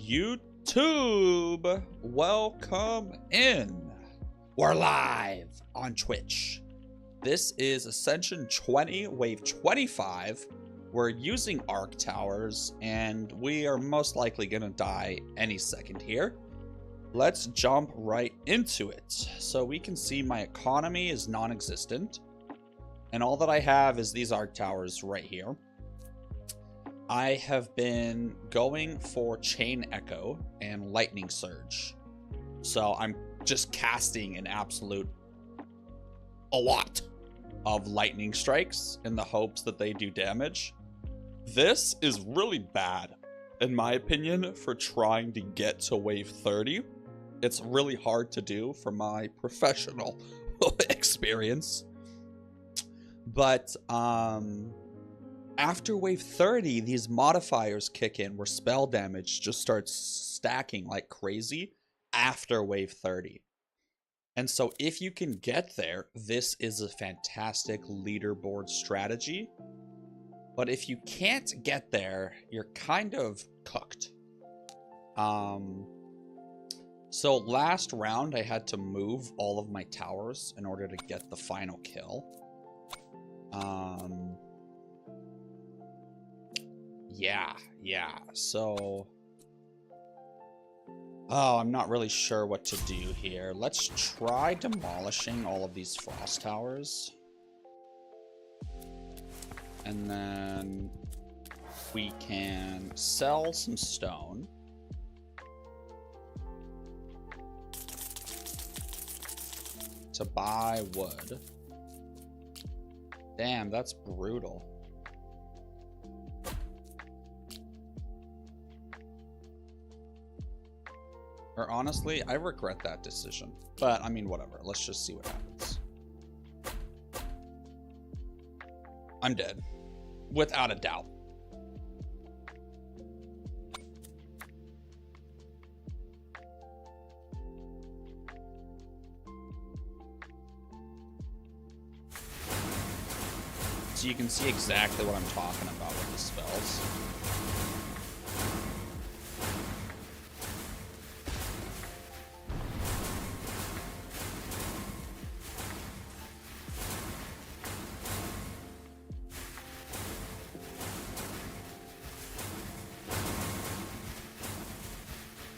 YouTube, welcome in. We're live on Twitch. This is Ascension 20, Wave 25. We're using Arc Towers, and we are most likely gonna die any second here. Let's jump right into it. So we can see my economy is non-existent, and all that I have is these Arc Towers right here. I have been going for Chain Echo and Lightning Surge. So I'm just casting an absolute a lot of lightning strikes in the hopes that they do damage. This is really bad, in my opinion, for trying to get to wave 30. It's really hard to do from my professional experience. But after wave 30, these modifiers kick in where spell damage just starts stacking like crazy after wave 30. And so if you can get there, this is a fantastic leaderboard strategy. But if you can't get there, you're kind of cooked. So last round, I had to move all of my towers in order to get the final kill. Yeah, so... Oh, I'm not really sure what to do here. Let's try demolishing all of these frost towers. And then we can sell some stone. To buy wood. Damn, that's brutal. Or honestly, I regret that decision. But, I mean, whatever. Let's just see what happens. I'm dead. Without a doubt. So you can see exactly what I'm talking about with the spells.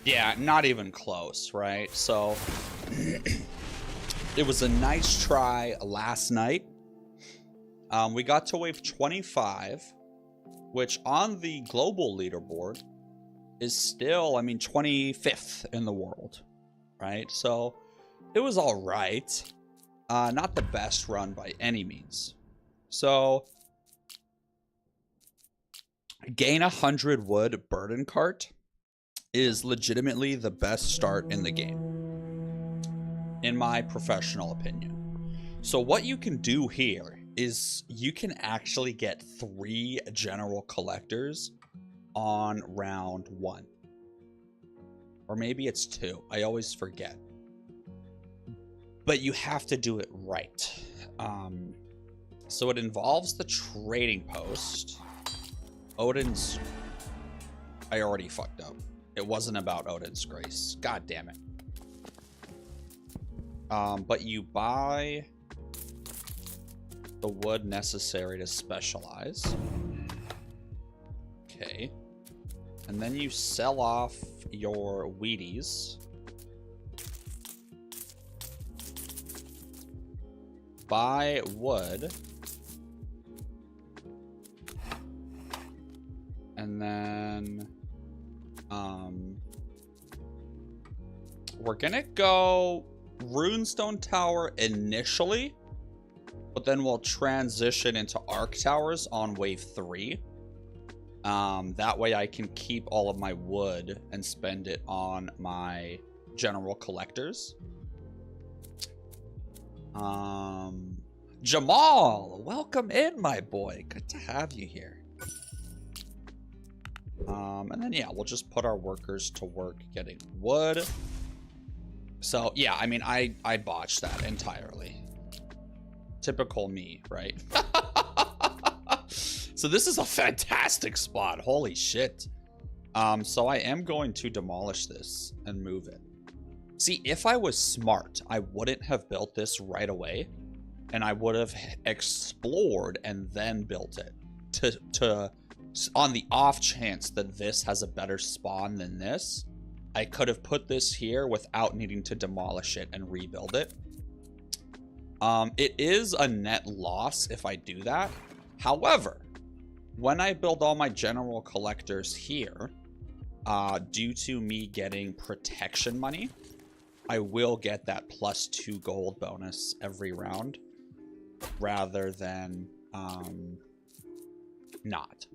Yeah, not even close, right? So it was a nice try last night. We got to wave 25, which on the global leaderboard is still, I mean, 25th in the world, right? So it was all right. Not the best run by any means. So gain 100 wood burden cart is legitimately the best start in the game, in my professional opinion. So what you can do here is you can actually get 3 general collectors on round 1. Or maybe it's 2. I always forget. But you have to do it right. So it involves the trading post. Odin's... I already fucked up. It wasn't about Odin's Grace. God damn it. But you buy the wood necessary to specialize. Okay. And then you sell off your Wheaties. Buy wood. And then... we're gonna go Runestone Tower initially, but then we'll transition into Arc Towers on wave 3. That way I can keep all of my wood and spend it on my general collectors. Jamal, welcome in, my boy. Good to have you here. And then, yeah, we'll just put our workers to work getting wood. So, yeah, I mean, I botched that entirely. Typical me, right? So this is a fantastic spot. Holy shit. So I am going to demolish this and move it. See, if I was smart, I wouldn't have built this right away, and I would have explored and then built it on the off chance that this has a better spawn than this. I could have put this here without needing to demolish it and rebuild it. It is a net loss if I do that. However, when I build all my general collectors here, due to me getting protection money, I will get that +2 gold bonus every round rather than not.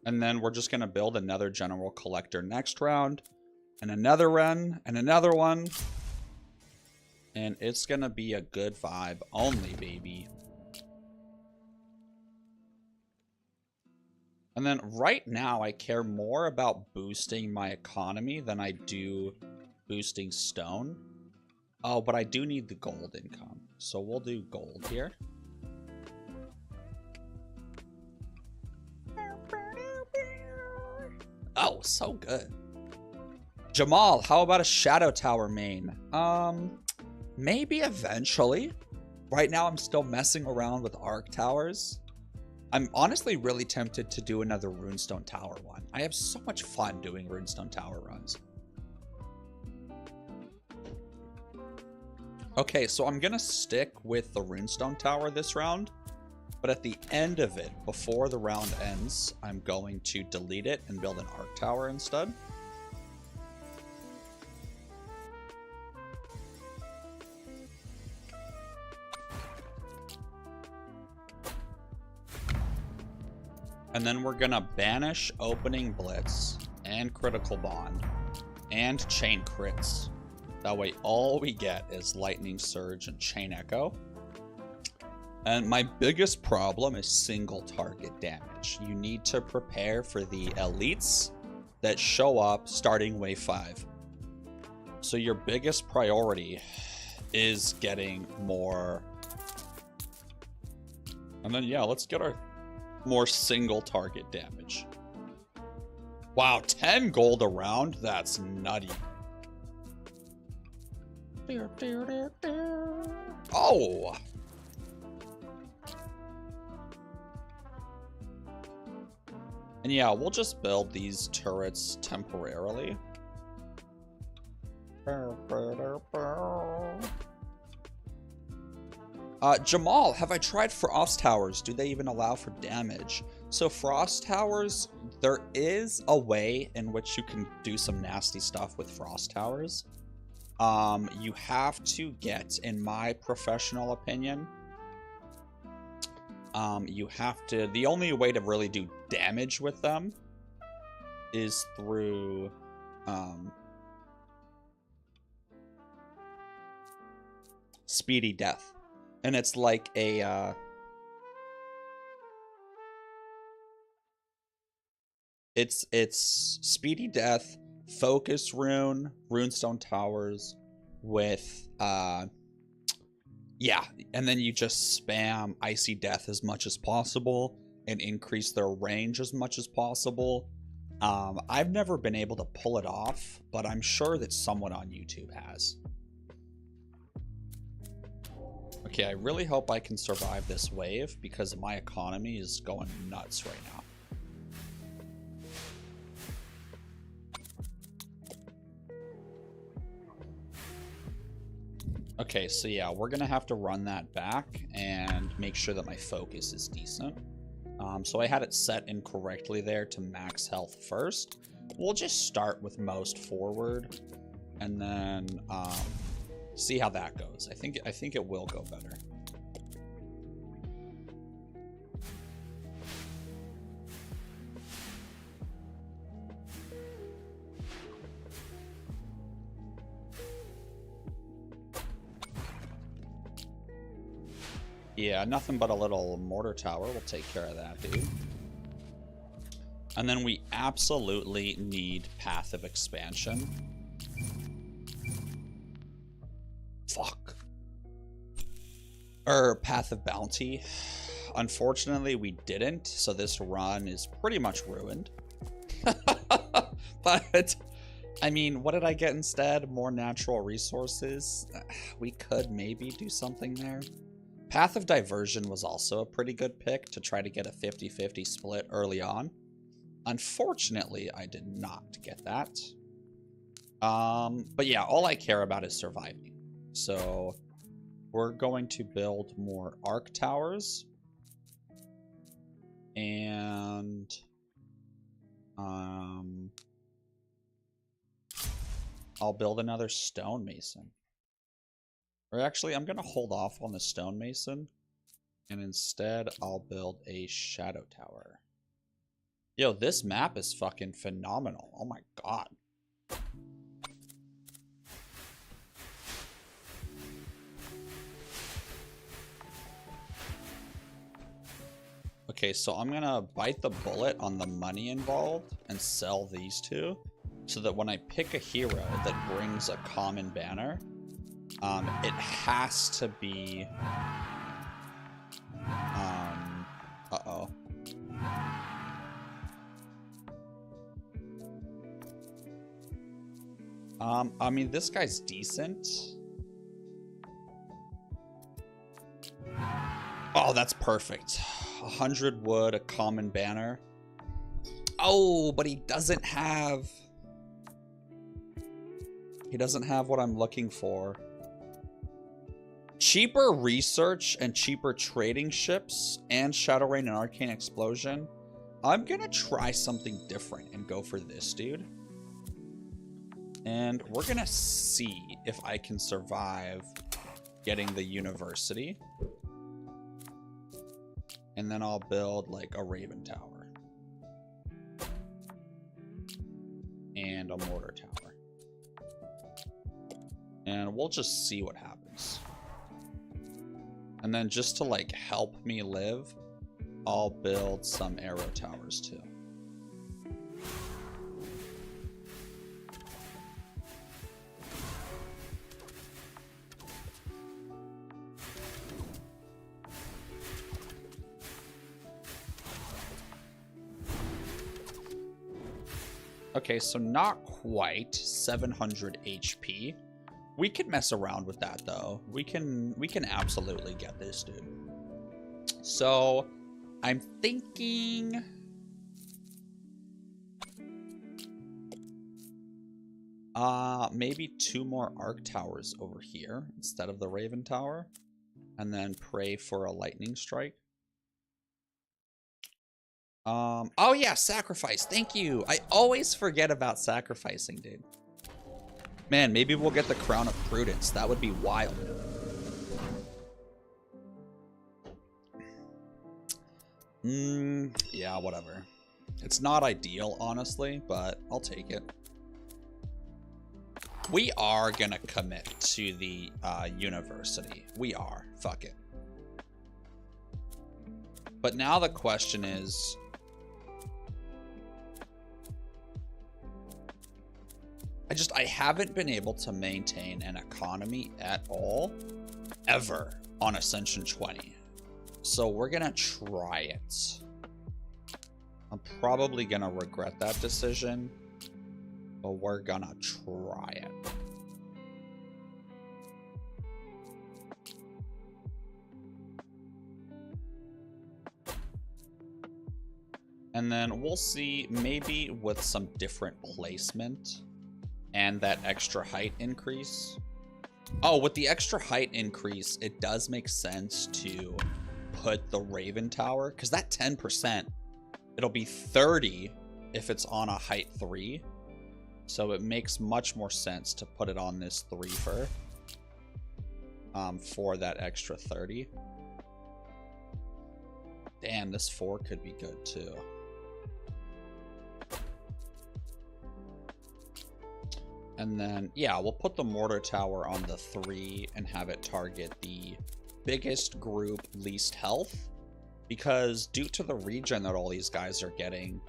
And then we're just going to build another general collector next round, and another run, and another one. And it's going to be a good vibe only, baby. And then right now, I care more about boosting my economy than I do boosting stone. Oh, but I do need the gold income. So we'll do gold here. Oh, so good. Jamal, how about a Shadow Tower main? Maybe eventually. Right now, I'm still messing around with Arc Towers. I'm honestly really tempted to do another Runestone Tower one. I have so much fun doing Runestone Tower runs. Okay, so I'm gonna stick with the Runestone Tower this round, but at the end of it, before the round ends, I'm going to delete it and build an Arc Tower instead. And then we're gonna banish Opening Blitz and Critical Bond and Chain Crits. That way all we get is Lightning Surge and Chain Echo. And my biggest problem is single target damage. You need to prepare for the elites that show up starting wave 5. So your biggest priority is getting more. And then, yeah, let's get our more single target damage. Wow, 10 gold a round? That's nutty. Oh! And yeah, we'll just build these turrets temporarily. Jamal, have I tried Frost Towers? Do they even allow for damage? So Frost Towers, there is a way in which you can do some nasty stuff with Frost Towers. You have to get, in my professional opinion, you have to, the only way to really do damage with them is through, Speedy Death. And it's like a, it's Speedy Death, Focus Rune, Runestone Towers with, yeah, and then you just spam Icy Death as much as possible and increase their range as much as possible. I've never been able to pull it off, but I'm sure that someone on YouTube has. Okay, I really hope I can survive this wave because my economy is going nuts right now. Okay, so yeah, we're gonna have to run that back and make sure that my focus is decent. So I had it set incorrectly there to max health first. We'll just start with most forward and then see how that goes. I think it will go better. Yeah, nothing but a little mortar tower will take care of that, dude. And then we absolutely need Path of Expansion. Fuck. Or Path of Bounty. Unfortunately, we didn't, so this run is pretty much ruined. But, I mean, what did I get instead? More natural resources? We could maybe do something there. Path of Diversion was also a pretty good pick to try to get a 50-50 split early on. Unfortunately, I did not get that. But yeah, all I care about is surviving. So we're going to build more arc towers. And I'll build another stonemason. Or actually, I'm going to hold off on the stonemason. And instead, I'll build a shadow tower. Yo, this map is fucking phenomenal. Oh my god. Okay, so I'm gonna bite the bullet on the money involved and sell these two, so that when I pick a hero that brings a common banner, it has to be, uh-oh. I mean, this guy's decent. Oh, that's perfect. 100 wood, a common banner. Oh, but he doesn't have what I'm looking for. Cheaper research and cheaper trading ships and Shadow Rain and Arcane Explosion. I'm gonna try something different and go for this dude. And we're gonna see if I can survive getting the university. And then I'll build like a Raven Tower. And a Mortar Tower. And we'll just see what happens. And then just to like help me live, I'll build some arrow towers too. Okay, so not quite 700 HP. We can mess around with that though. We can absolutely get this dude. So I'm thinking maybe 2 more arc towers over here instead of the Raven Tower, and then pray for a lightning strike. Oh yeah, sacrifice. Thank you. I always forget about sacrificing, dude. Man, maybe we'll get the Crown of Prudence. That would be wild. Yeah, whatever. It's not ideal, honestly, but I'll take it. We are gonna commit to the university. We are. Fuck it. But now the question is, I haven't been able to maintain an economy at all, ever, on Ascension 20. So we're gonna try it. I'm probably gonna regret that decision, but we're gonna try it. And then we'll see, maybe with some different placement and that extra height increase. Oh, with the extra height increase, it does make sense to put the Raven Tower, because that 10%, it'll be 30 if it's on a height 3. So it makes much more sense to put it on this 3-fer for that extra 30. Damn, this 4 could be good too. And then, yeah, we'll put the Mortar Tower on the 3 and have it target the biggest group, least health. Because due to the regen that all these guys are getting,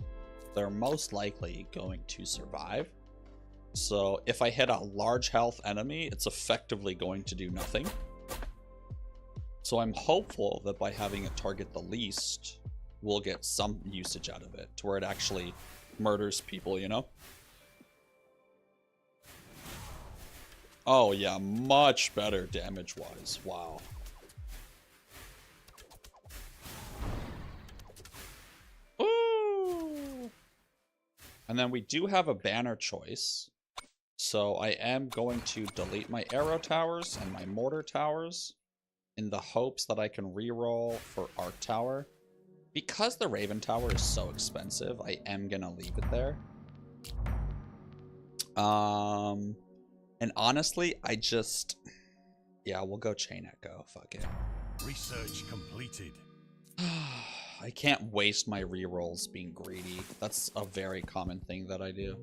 they're most likely going to survive. So if I hit a large health enemy, it's effectively going to do nothing. So I'm hopeful that by having it target the least, we'll get some usage out of it to where it actually murders people, you know? Oh yeah, much better damage-wise. Wow. Ooh! And then we do have a banner choice. So I am going to delete my arrow towers and my mortar towers in the hopes that I can reroll for Arc Tower. Because the Raven Tower is so expensive, I am gonna leave it there. And honestly, yeah, we'll go Chain Echo. Fuck it. Research completed. I can't waste my rerolls being greedy. That's a very common thing that I do.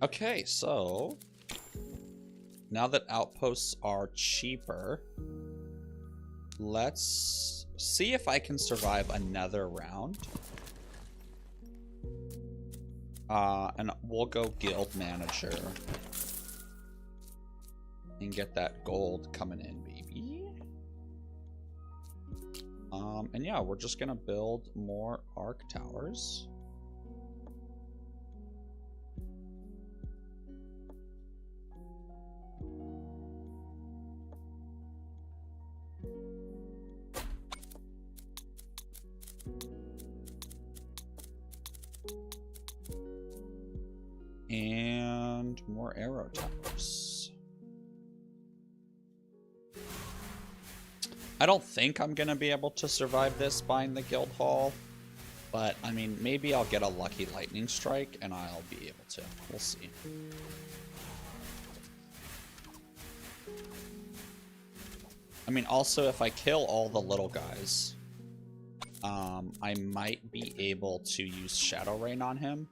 Okay, so now that outposts are cheaper, let's see if I can survive another round. And we'll go guild manager and get that gold coming in, baby. And yeah, we're just gonna build more arc towers. And more arrow towers. I don't think I'm gonna be able to survive this buying the guild hall, but I mean, maybe I'll get a lucky lightning strike and I'll be able to. We'll see. I mean, also, if I kill all the little guys, I might be able to use Shadow Rain on him.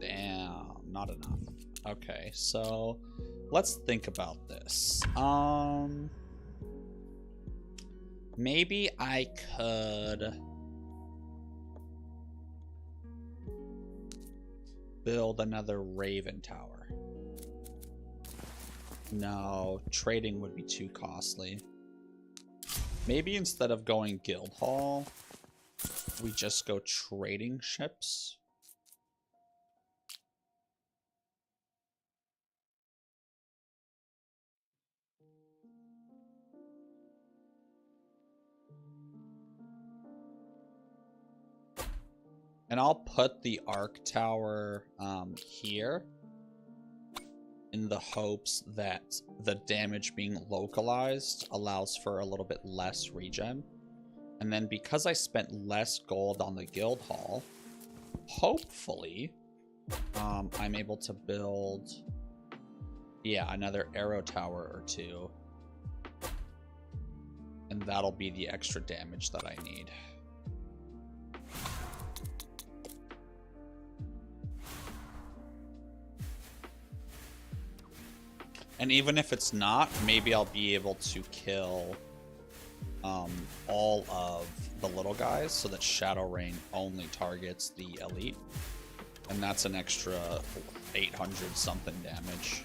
Damn, not enough. Okay, so let's think about this. Maybe I could build another Raven Tower. No, trading would be too costly. Maybe instead of going guild hall, we just go trading ships. And I'll put the Arc Tower here in the hopes that the damage being localized allows for a little bit less regen. And then because I spent less gold on the guild hall, hopefully I'm able to build, yeah, another arrow tower or two. And that'll be the extra damage that I need. And even if it's not, maybe I'll be able to kill all of the little guys so that Shadow Rain only targets the elite. And that's an extra 800 something damage.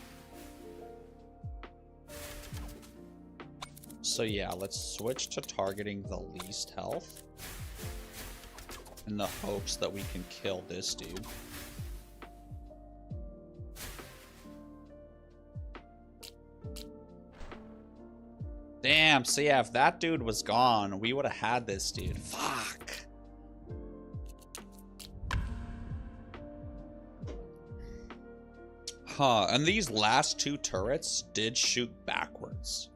So yeah, let's switch to targeting the least health in the hopes that we can kill this dude. Damn, so yeah, if that dude was gone, we would have had this dude. Fuck. Huh, and these last two turrets did shoot backwards.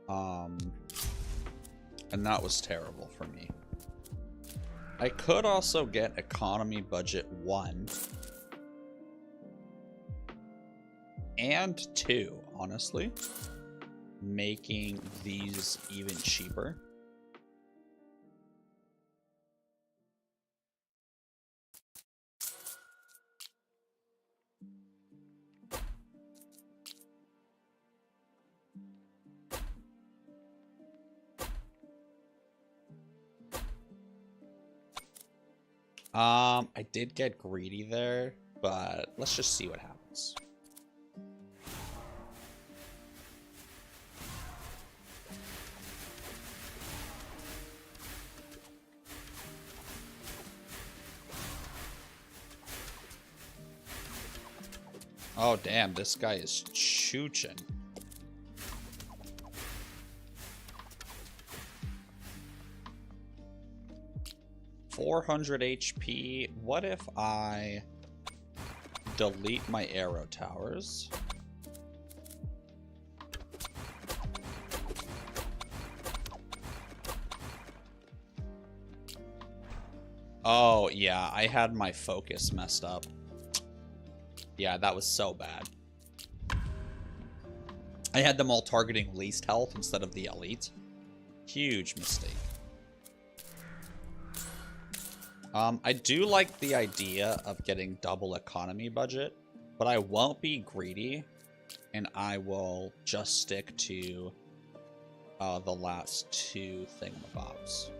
And that was terrible for me. I could also get economy budget 1 and 2, honestly, making these even cheaper. I did get greedy there, but let's just see what happens. Oh, damn. This guy is chooching. $400 HP. What if I delete my arrow towers? Oh, yeah. I had my focus messed up. Yeah, that was so bad. I had them all targeting least health instead of the elite. Huge mistake. I do like the idea of getting double economy budget, but I won't be greedy, and I will just stick to the last two thingamabobs.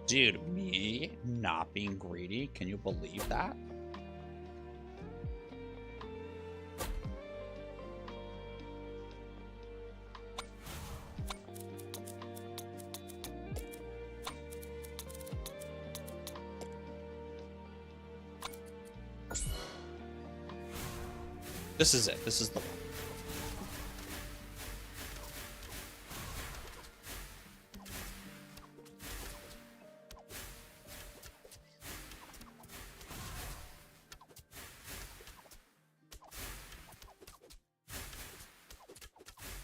Dude, me not being greedy, can you believe that? This is it. This is the one.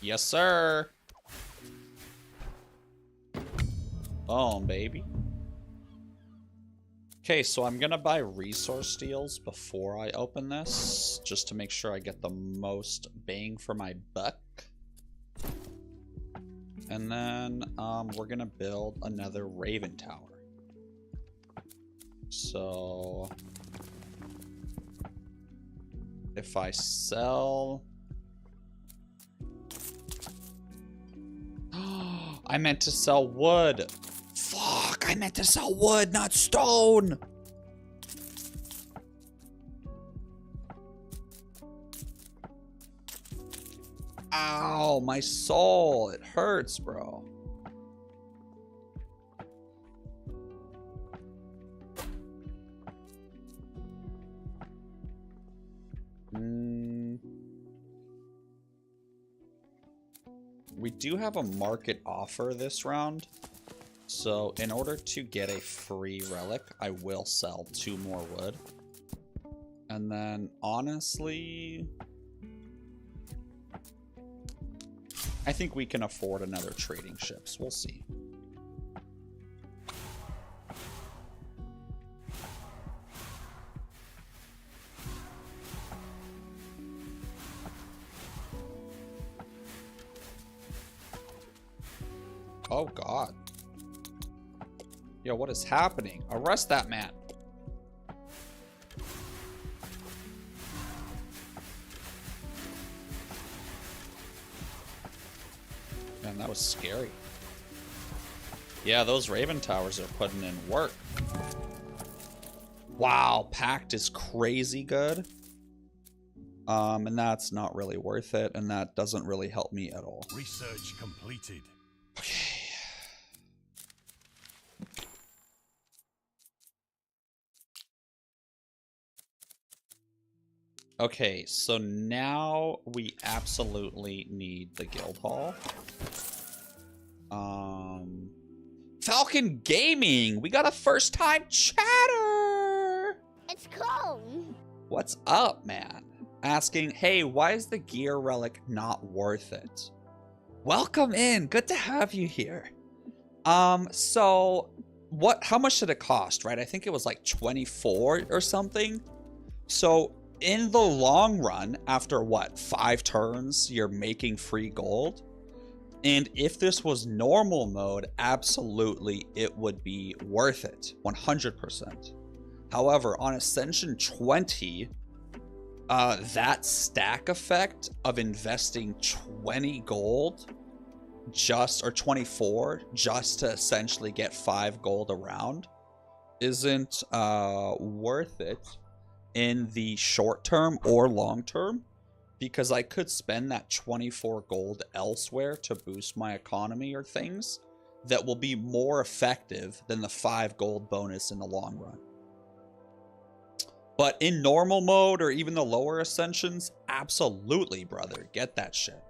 Yes, sir. Boom, baby. Okay, so I'm gonna buy resource steals before I open this, just to make sure I get the most bang for my buck. And then we're gonna build another Raven Tower. So if I sell... I meant to sell wood. Fuck, I meant to sell wood, not stone. Ow, my soul. It hurts, bro. We do have a market offer this round. So in order to get a free relic, I will sell 2 more wood. And then honestly, I think we can afford another trading ships. We'll see. Oh God. Yo, what is happening? Arrest that man. Man, that was scary. Yeah, those Raven Towers are putting in work. Wow, Pact is crazy good. And that's not really worth it, and that doesn't really help me at all. Research completed. Okay. Okay, so now we absolutely need the guild hall. Falcon Gaming, we got a first time chatter. It's cool. What's up, man? Asking, hey, why is the gear relic not worth it? Welcome in, good to have you here. So how much did it cost, right? I think it was like 24 or something. So in the long run, after what, 5 turns, you're making free gold. And if this was normal mode, absolutely it would be worth it, 100%. However, on Ascension 20, that stack effect of investing 20 gold or 24 just to essentially get 5 gold a round isn't worth it in the short term or long term, because I could spend that 24 gold elsewhere to boost my economy or things, that will be more effective than the 5 gold bonus in the long run. But in normal mode or even the lower ascensions, absolutely, brother. Get that shit.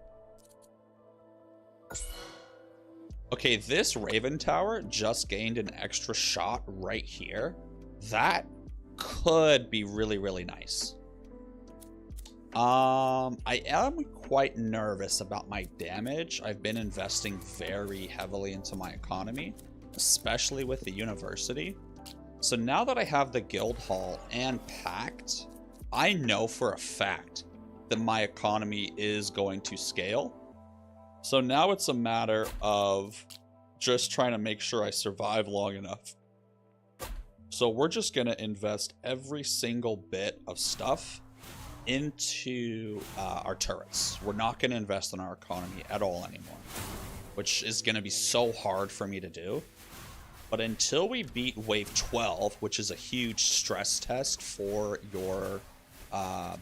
Okay, this Raven Tower just gained an extra shot right here. That could be really, really nice. I am quite nervous about my damage. I've been investing very heavily into my economy, especially with the university. So now that I have the guild hall and pact, I know for a fact that my economy is going to scale. So now it's a matter of just trying to make sure I survive long enough. So we're just going to invest every single bit of stuff into our turrets. We're not going to invest in our economy at all anymore, which is going to be so hard for me to do. But until we beat wave 12, which is a huge stress test for your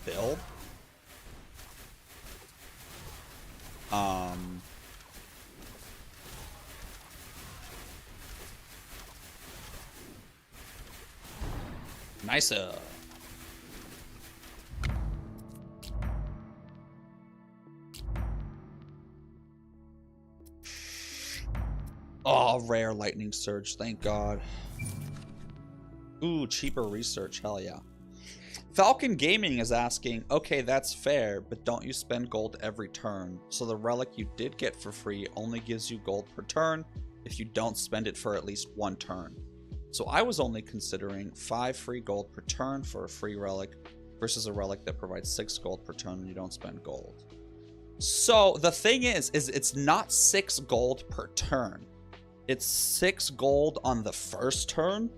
build, nice. Oh, rare lightning surge. Thank God. Ooh, cheaper research. Hell yeah. Falcon Gaming is asking, okay, that's fair, but don't you spend gold every turn? So the relic you did get for free only gives you gold per turn if you don't spend it for at least 1 turn. So I was only considering 5 free gold per turn for a free relic versus a relic that provides 6 gold per turn when you don't spend gold. So the thing is it's not 6 gold per turn. It's 6 gold on the first turn,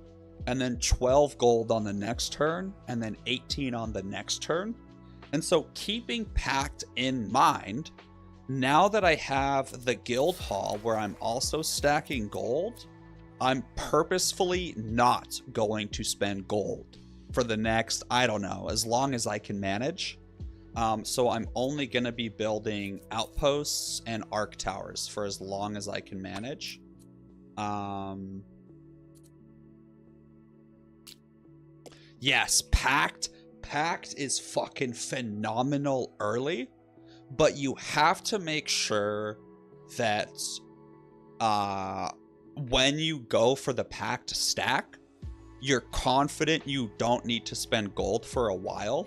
and then 12 gold on the next turn, and then 18 on the next turn. And so keeping pact in mind, now that I have the guild hall where I'm also stacking gold, I'm purposefully not going to spend gold for the next, I don't know, as long as I can manage. So I'm only going to be building outposts and arc towers for as long as I can manage. Yes, Pact is fucking phenomenal early, but you have to make sure that when you go for the Pact stack, you're confident you don't need to spend gold for a while.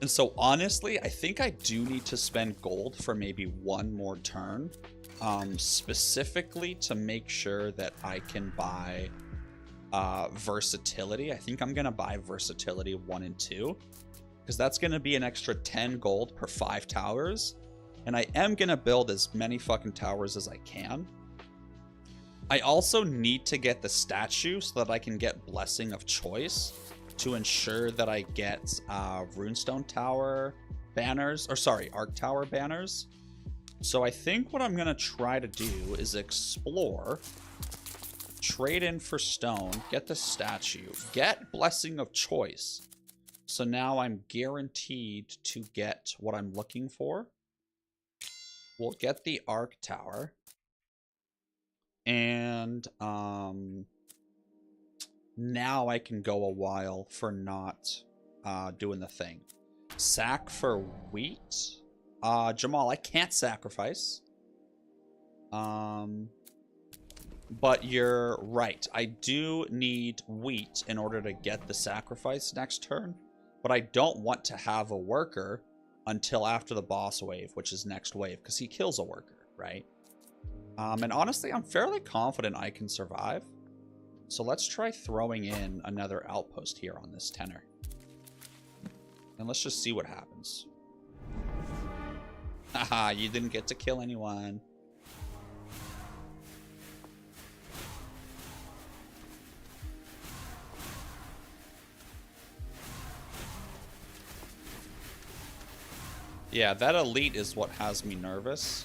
And so honestly, I think I do need to spend gold for maybe 1 more turn. Specifically to make sure that I can buy versatility. I think I'm gonna buy versatility 1 and 2 because that's gonna be an extra 10 gold per 5 towers, and I am gonna build as many fucking towers as I can. I also need to get the statue so that I can get Blessing of Choice to ensure that I get Runestone Tower banners, or sorry, Arc Tower banners. So I think what I'm going to try to do is explore, trade in for stone, get the statue, get Blessing of Choice. So now I'm guaranteed to get what I'm looking for. We'll get the Arc Tower. And now I can go a while for not doing the thing. Sack for wheat. Jamal, I can't sacrifice. But you're right. I do need wheat in order to get the sacrifice next turn. But I don't want to have a worker until after the boss wave, which is next wave, because he kills a worker, right? And honestly, I'm fairly confident I can survive. So let's try throwing in another outpost here on this tenor. And let's just see what happens. Haha, you didn't get to kill anyone. Yeah, that elite is what has me nervous.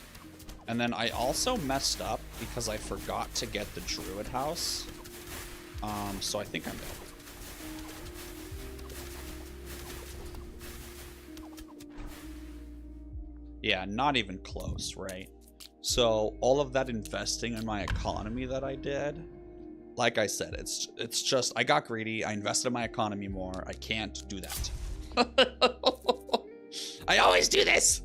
And then I also messed up because I forgot to get the druid house. So I think I'm dead. Yeah, not even close, right? So all of that investing in my economy that I did, like I said, it's just, I got greedy. I invested in my economy more. I can't do that. I always do this.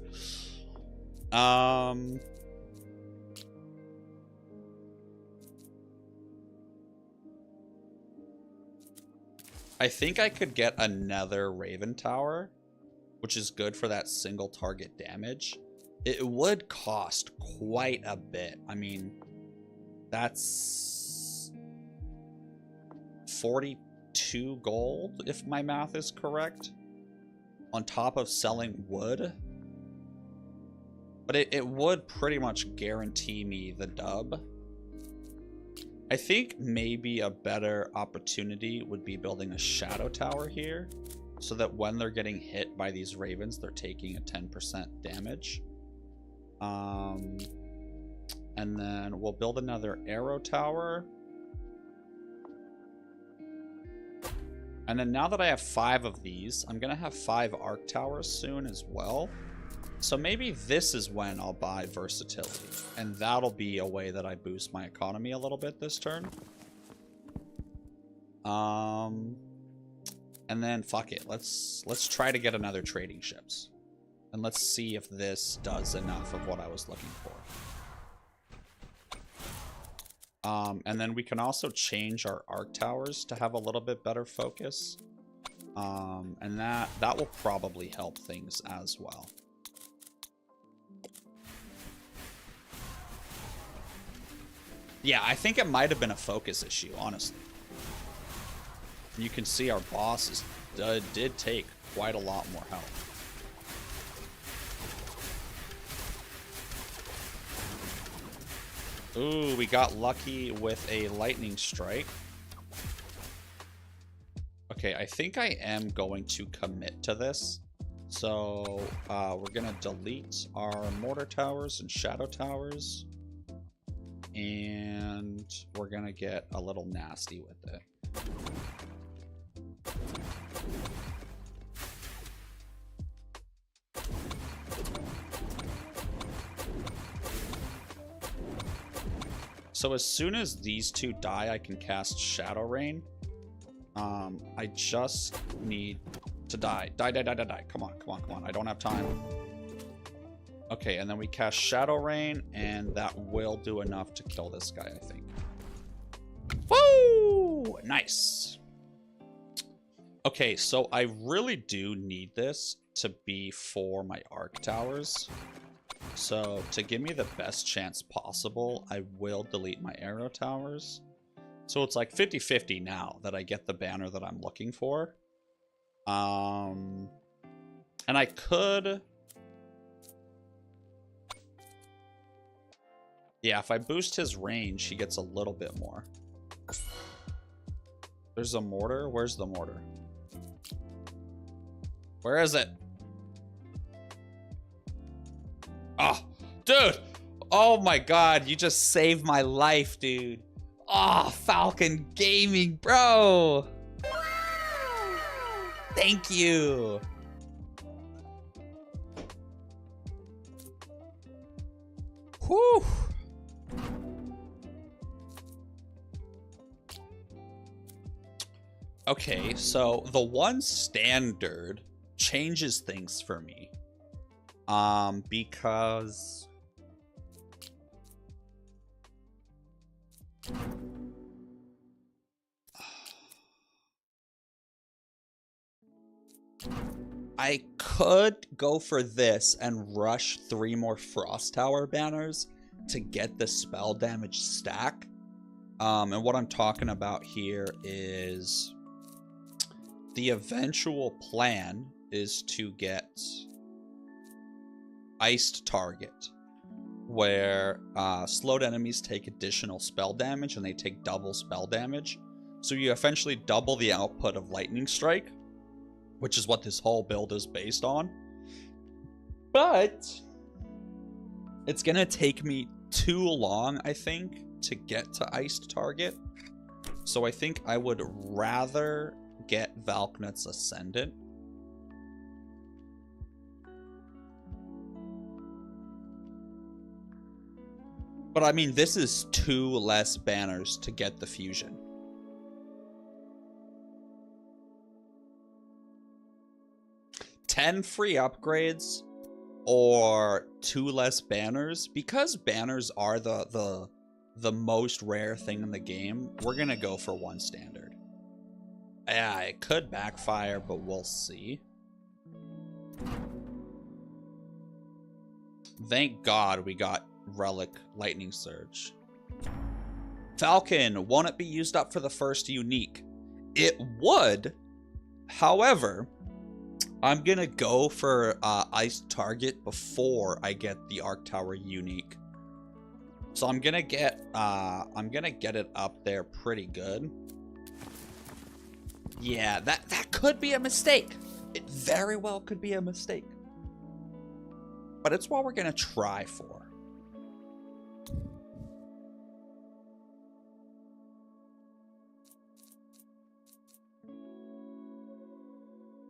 I think I could get another Raven Tower, which is good for that single target damage. It would cost quite a bit. I mean, that's 42 gold, if my math is correct, on top of selling wood. But it would pretty much guarantee me the dub. I think maybe a better opportunity would be building a shadow tower here, so that when they're getting hit by these ravens, they're taking a 10% damage. And then we'll build another arrow tower. And then now that I have 5 of these, I'm gonna have 5 arc towers soon as well. So maybe this is when I'll buy versatility, and that'll be a way that I boost my economy a little bit this turn. And then fuck it, let's try to get another trading ships, and let's see if this does enough of what I was looking for. And then we can also change our arc towers to have a little bit better focus, and that will probably help things as well. Yeah, I think it might have been a focus issue, honestly. You can see our bosses did take quite a lot more health. Ooh, we got lucky with a lightning strike. Okay, I think I am going to commit to this. So, we're gonna delete our mortar towers and shadow towers. And we're gonna get a little nasty with it. So as soon as these two die, I can cast Shadow Rain. I just need to die. Die. Come on. I don't have time. Okay, and then we cast Shadow Rain, and that will do enough to kill this guy, I think. Woo! Nice. Okay, so I really do need this to be for my arc towers. So to give me the best chance possible, I will delete my arrow towers. So it's like 50-50 now that I get the banner that I'm looking for. And I could... Yeah, if I boost his range, he gets a little bit more. There's a mortar. Where's the mortar? Where is it? Oh, dude. Oh my god, you just saved my life, dude. Oh, Falcon Gaming, bro. Thank you. Whew. Okay, so the one standard changes things for me. Because I could go for this and rush 3 more Frost Tower banners to get the spell damage stack. And what I'm talking about here is the eventual plan is to get Iced Target, where slowed enemies take additional spell damage and they take double spell damage. So you essentially double the output of Lightning Strike, which is what this whole build is based on. But it's gonna take me too long, I think, to get to Iced Target. So I think I would rather get Valknut's Ascendant. But I mean, this is 2 less banners to get the fusion. $10 free upgrades or 2 less banners. Because banners are the most rare thing in the game, we're gonna go for 1 standard. Yeah, it could backfire, but we'll see. Thank God we got Relic Lightning Surge. Falcon, won't it be used up for the first unique? It would. However, I'm gonna go for Ice Target before I get the Arc Tower unique. So I'm gonna get it up there pretty good. Yeah, that could be a mistake. It very well could be a mistake. But it's what we're gonna try for.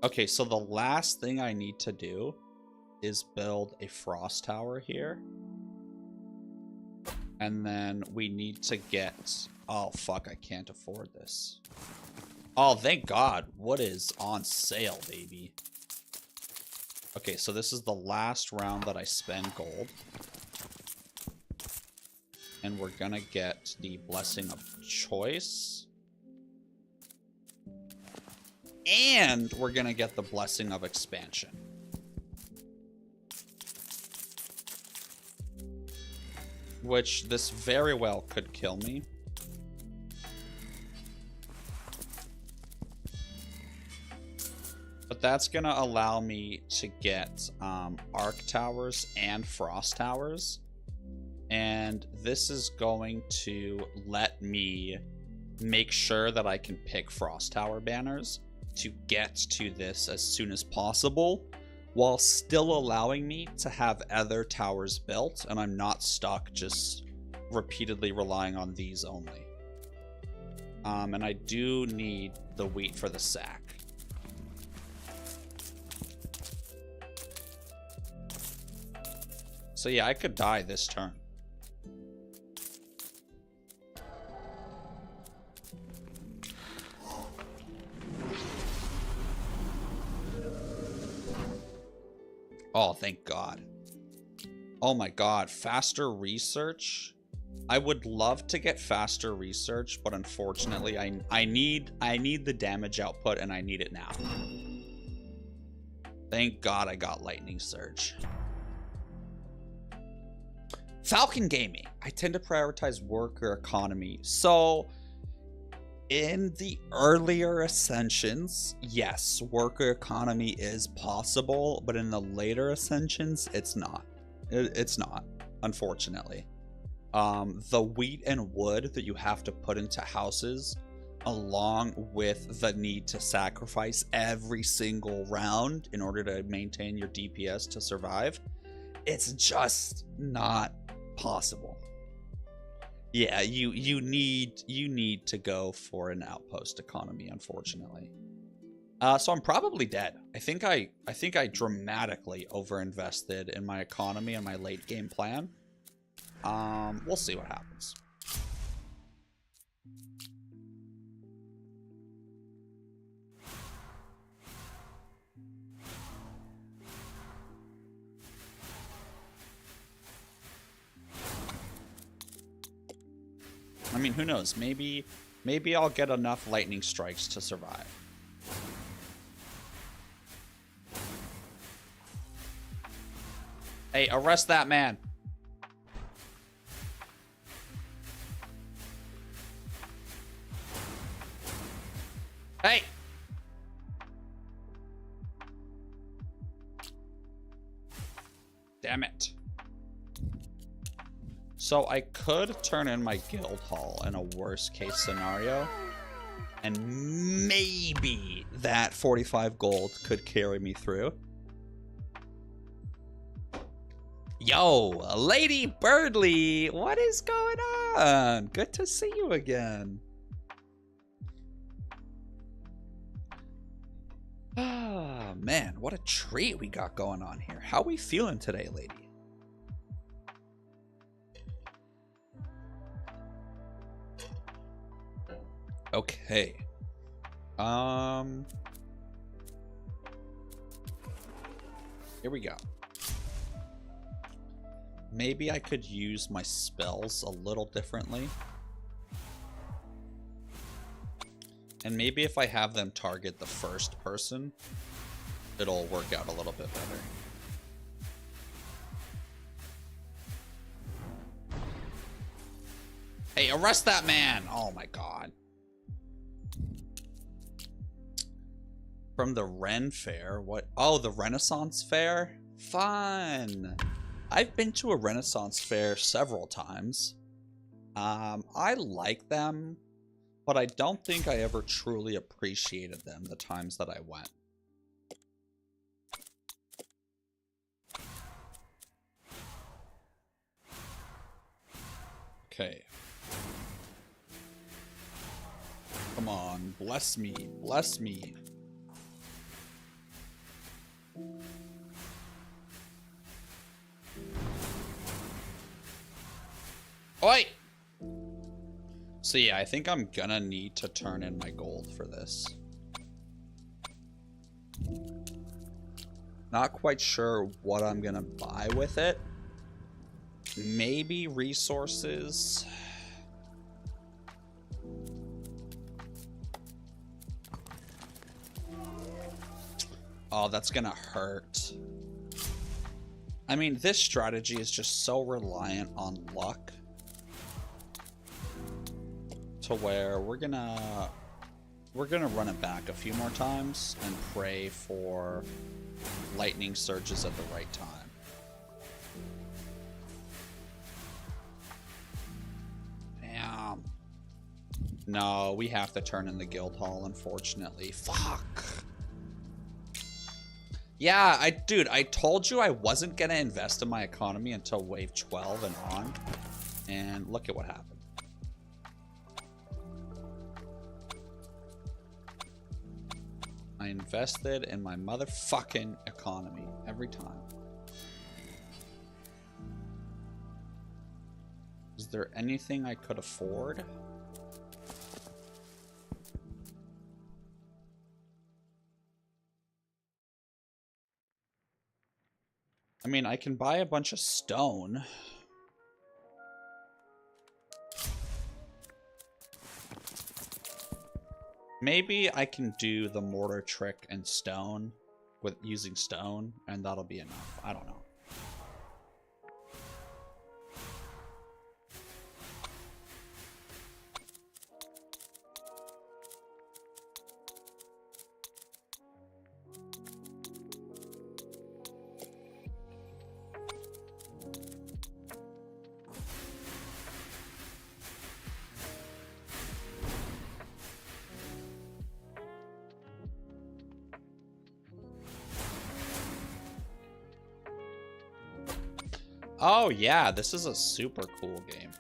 Okay, so the last thing I need to do is build a Frost Tower here. And then we need to get... Oh, fuck, I can't afford this. Oh, thank God. Wood is on sale, baby. Okay, so this is the last round that I spend gold. And we're gonna get the Blessing of Choice. And we're gonna get the Blessing of Expansion. Which this very well could kill me. But that's gonna allow me to get Arc Towers and Frost Towers. And this is going to let me make sure that I can pick Frost Tower banners to get to this as soon as possible, while still allowing me to have other towers built, and I'm not stuck just repeatedly relying on these only. And I do need the wheat for the sack. So yeah, I could die this turn. Oh, thank God. Oh my God, faster research. I would love to get faster research, but unfortunately I need the damage output, and I need it now. Thank God I got Lightning Surge. Falcon Gaming. I tend to prioritize worker economy. So in the earlier Ascensions, yes, worker economy is possible, but in the later Ascensions, it's not. It's not, unfortunately. The wheat and wood that you have to put into houses, along with the need to sacrifice every single round in order to maintain your DPS to survive, it's just not possible. Yeah, you need to go for an outpost economy, unfortunately. So I'm probably dead. I think I dramatically overinvested in my economy and my late game plan. We'll see what happens. I mean, who knows? Maybe I'll get enough lightning strikes to survive. Hey, arrest that man. Hey! Damn it. So I could turn in my guild hall in a worst case scenario, and maybe that 45 gold could carry me through. Yo, Lady Birdly, what is going on? Good to see you again. Ah, man, what a treat we got going on here. How we feeling today, lady? Okay. Here we go. Maybe I could use my spells a little differently. And maybe if I have them target the first person, it'll work out a little bit better. Hey, arrest that man! Oh my god. From the Ren Fair? What? Oh, the Renaissance Fair? Fun! I've been to a Renaissance Fair several times. I like them, but I don't think I ever truly appreciated them the times that I went. Okay. Come on, bless me, bless me. Oi! So yeah, I think I'm gonna need to turn in my gold for this. Not quite sure what I'm gonna buy with it. Maybe resources. Oh, that's gonna hurt. I mean, this strategy is just so reliant on luck. To where we're gonna run it back a few more times and pray for lightning surges at the right time. Damn. No, we have to turn in the guild hall, unfortunately. Fuck. Yeah, dude, I told you I wasn't gonna invest in my economy until wave 12 and on. And look at what happened. I invested in my motherfucking economy every time. Is there anything I could afford? I mean, I can buy a bunch of stone. Maybe I can do the mortar trick and stone with using stone, and that'll be enough. I don't know. Oh yeah, this is a super cool game.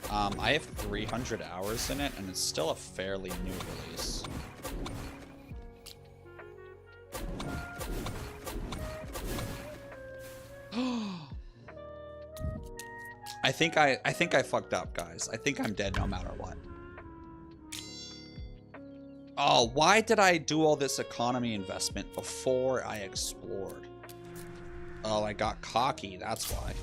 I have 300 hours in it, and it's still a fairly new release. I think I fucked up, guys. I think I'm dead no matter what. Oh, why did I do all this economy investment before I explored? Oh, I got cocky, that's why.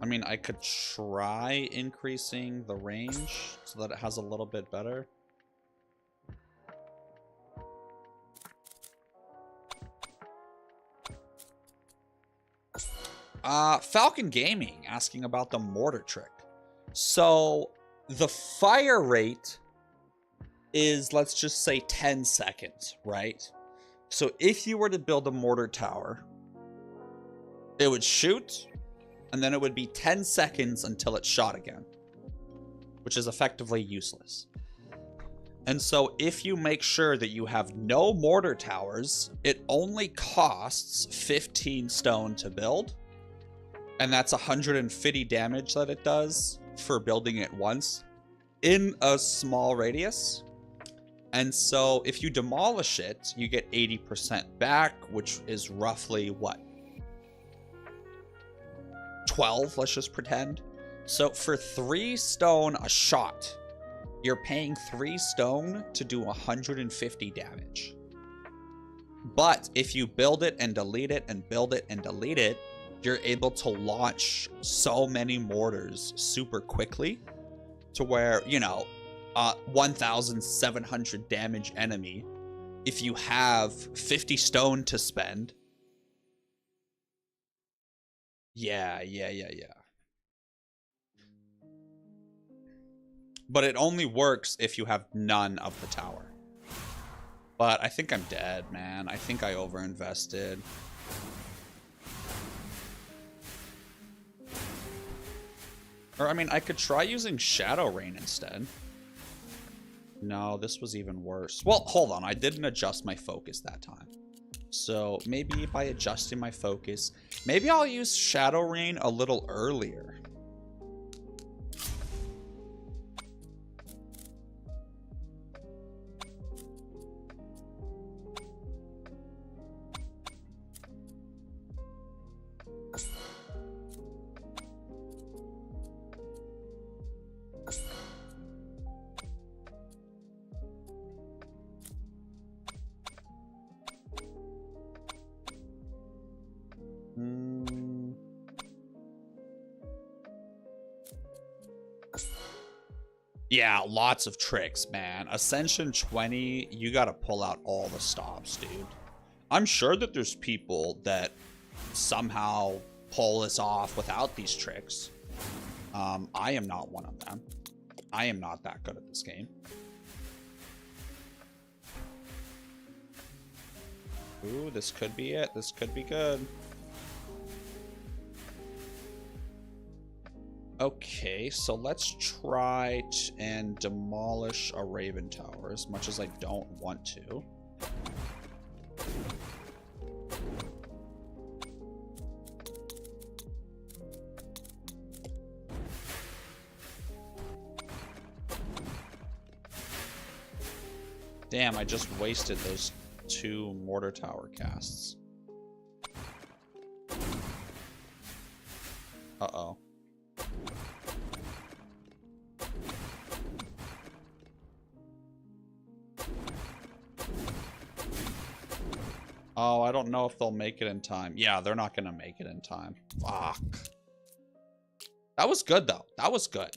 I mean, I could try increasing the range so that it has a little bit better. Falcon Gaming asking about the mortar trick. So the fire rate is, let's just say 10 seconds, right? So if you were to build a mortar tower, it would shoot, and then it would be 10 seconds until it shot again, which is effectively useless. And so if you make sure that you have no mortar towers, it only costs 15 stone to build, and that's 150 damage that it does for building it once in a small radius. And so if you demolish it, you get 80% back, which is roughly what? 12, let's just pretend. So for 3 stone a shot, you're paying 3 stone to do 150 damage. But if you build it and delete it and build it and delete it, you're able to launch so many mortars super quickly to where, you know, 1,700 damage enemy. If you have 50 stone to spend. Yeah. But it only works if you have none of the tower. But I think I'm dead, man. I think I overinvested. Or, I mean, I could try using Shadow Rain instead. No, this was even worse. Well, hold on. I didn't adjust my focus that time. So maybe by adjusting my focus, maybe I'll use Shadow Rain a little earlier. Yeah, lots of tricks, man. Ascension 20, you gotta pull out all the stops, dude. I'm sure that there's people that somehow pull this off without these tricks. I am not one of them. I am not that good at this game. Ooh, this could be it. This could be good. Okay, so let's try and demolish a Raven Tower, as much as I don't want to. Damn, I just wasted those 2 mortar tower casts. Uh-oh. Oh, I don't know if they'll make it in time. Yeah, they're not going to make it in time. Fuck. That was good, though. That was good.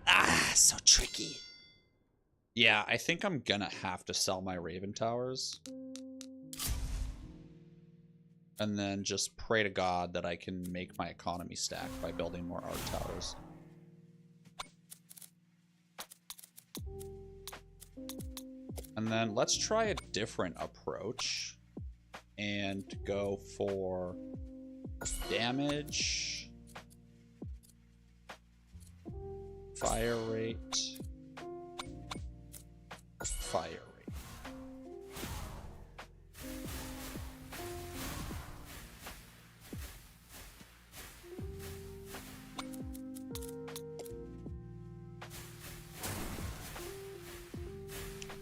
Ah, so tricky. Yeah, I think I'm going to have to sell my Raven Towers. And then just pray to God that I can make my economy stack by building more Arc Towers. And then let's try a different approach and go for damage, fire rate, fire rate.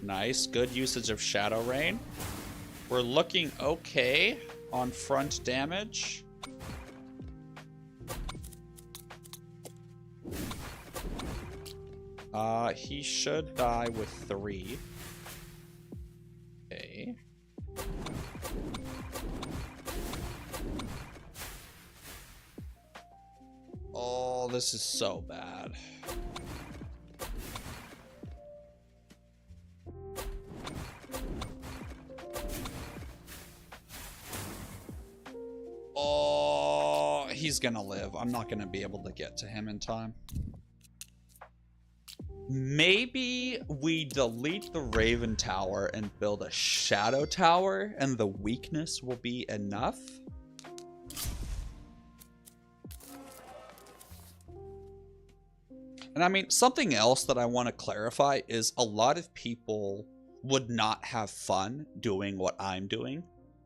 Nice, good usage of Shadow Rain. We're looking okay on front damage. He should die with 3. Okay. Oh, this is so bad. Oh, he's gonna live. I'm not gonna be able to get to him in time. Maybe we delete the Raven Tower and build a Shadow Tower, and the weakness will be enough. And I mean, something else that I want to clarify is a lot of people would not have fun doing what I'm doing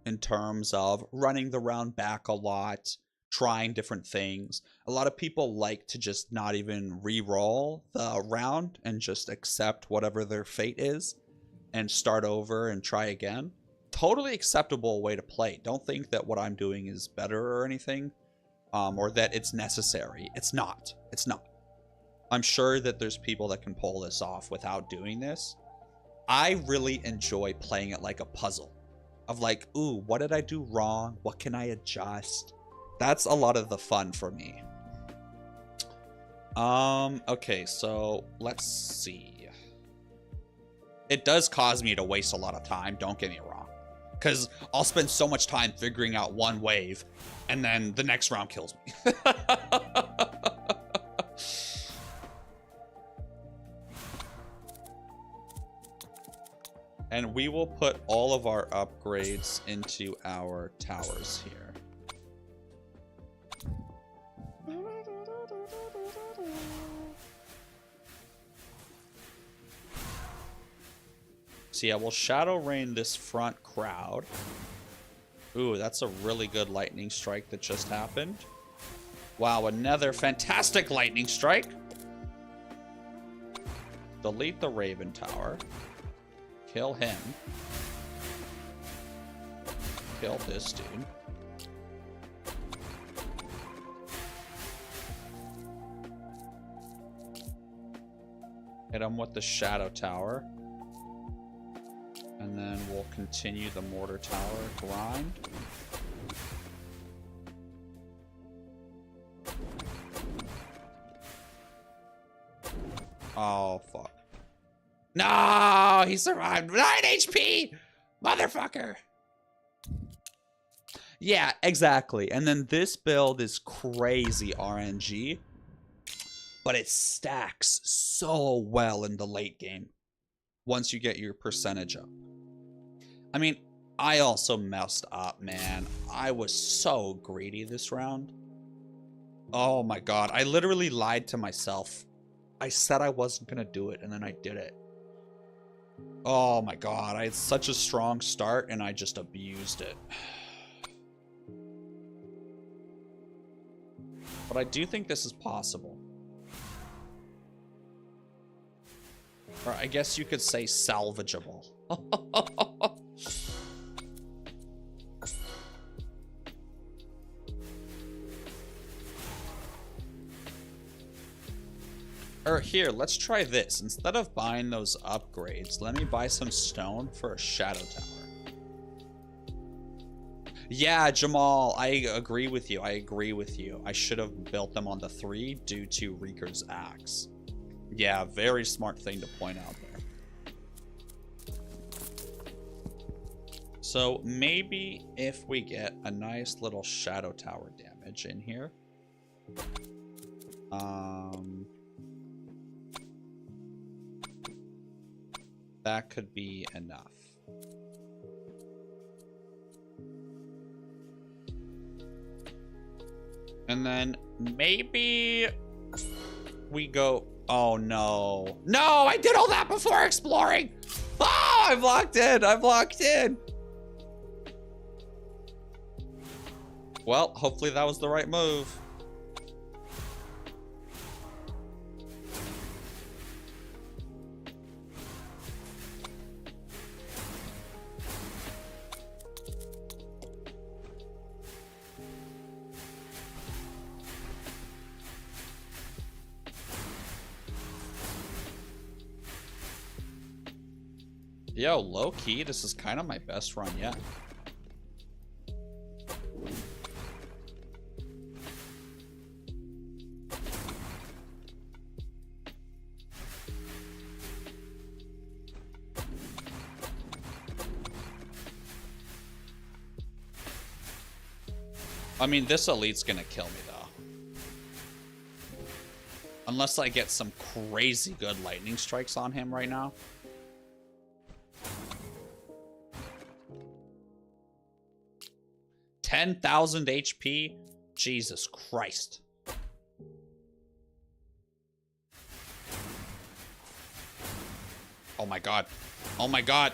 in terms of running the round back a lot, trying different things. A lot of people like to just not even re-roll the round and just accept whatever their fate is and start over and try again. Totally acceptable way to play. Don't think that what I'm doing is better or anything. or that it's necessary. It's not. It's not. I'm sure that there's people that can pull this off without doing this. I really enjoy playing it like a puzzle of like, ooh, what did I do wrong? What can I adjust? That's a lot of the fun for me. Okay, so let's see. It does cause me to waste a lot of time, don't get me wrong. Because I'll spend so much time figuring out one wave, and then the next round kills me. And we will put all of our upgrades into our towers here. So yeah, we'll Shadow Rain this front crowd. Ooh, that's a really good lightning strike that just happened. Wow, another fantastic lightning strike. Delete the Raven Tower. Kill him. Kill this dude. Hit him with the Shadow Tower. And then we'll continue the Mortar Tower grind. Oh, fuck. No, he survived. 9 HP! Motherfucker! Yeah, exactly. And then this build is crazy RNG. But it stacks so well in the late game. Once you get your percentage up. I mean, I also messed up, man. I was so greedy this round. Oh my god. I literally lied to myself. I said I wasn't gonna do it, and then I did it. Oh my god, I had such a strong start and I just abused it. But I do think this is possible. Or I guess you could say salvageable. Or here, let's try this. Instead of buying those upgrades, let me buy some stone for a Shadow Tower. Yeah, Jamal, I agree with you. I agree with you. I should have built them on the 3 due to Reeker's Axe. Yeah, very smart thing to point out there. So maybe if we get a nice little Shadow Tower damage in here. That could be enough. And then maybe we go... Oh, no. No, I did all that before exploring! Oh, I'm locked in! I'm locked in! Well, hopefully that was the right move. Yo, low-key, this is kind of my best run yet. I mean, this elite's gonna kill me, though. Unless I get some crazy good lightning strikes on him right now. $10,000 HP? Jesus Christ. Oh my god. Oh my god.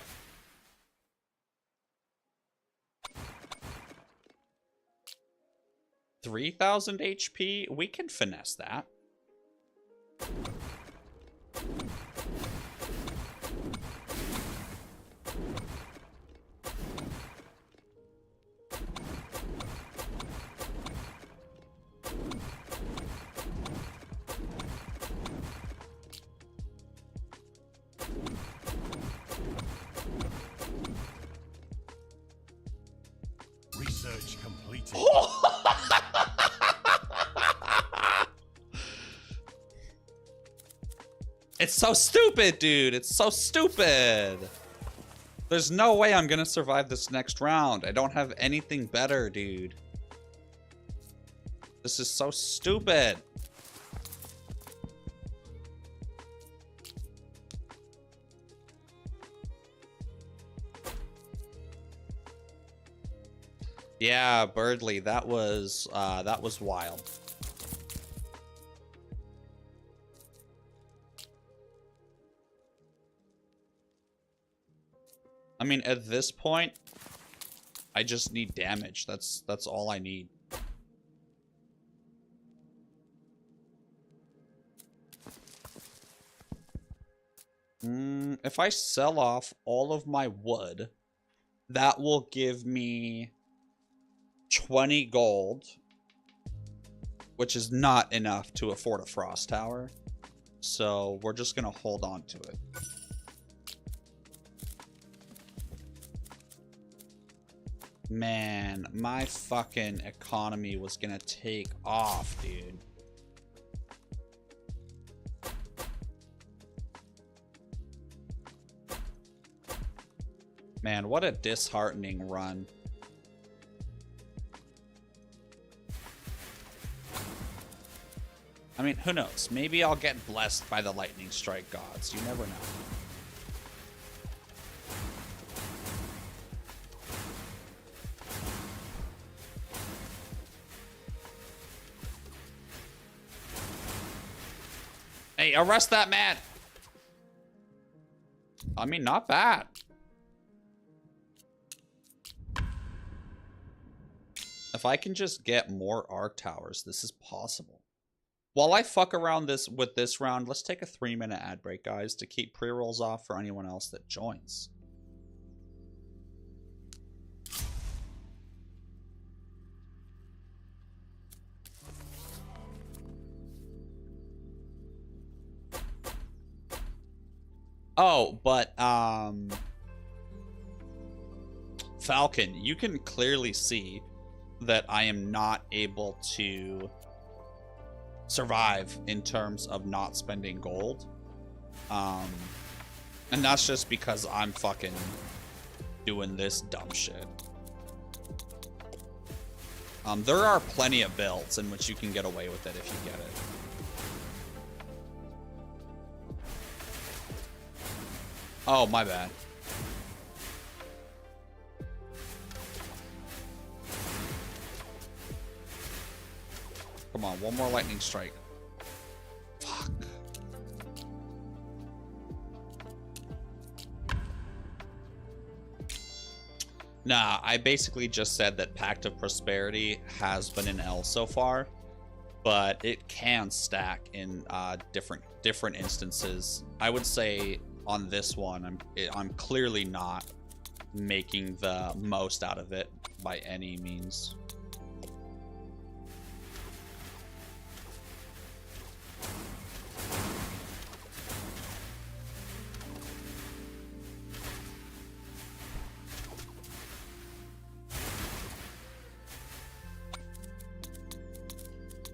$3,000 HP? We can finesse that. It's so stupid, dude. It's so stupid. There's no way I'm gonna survive this next round. I don't have anything better, dude. This is so stupid. Yeah, Birdly, that was wild. I mean, at this point, I just need damage. That's all I need. If I sell off all of my wood, that will give me 20 gold, which is not enough to afford a frost tower. So we're just gonna hold on to it. Man, my fucking economy was gonna take off, dude. Man, what a disheartening run. I mean, who knows? Maybe I'll get blessed by the lightning strike gods. You never know. Hey, arrest that man! I mean, not bad. If I can just get more arc towers, this is possible. While I fuck around with this round, let's take a 3-minute ad break, guys, to keep pre-rolls off for anyone else that joins. Oh, but, Falcon, you can clearly see that I am not able to survive in terms of not spending gold. And that's just because I'm fucking doing this dumb shit. There are plenty of builds in which you can get away with it if you get it. Oh, my bad. Come on, one more lightning strike. Fuck. Nah, I basically just said that Pact of Prosperity has been an L so far, but it can stack in different instances. I would say on this one, I'm clearly not making the most out of it by any means.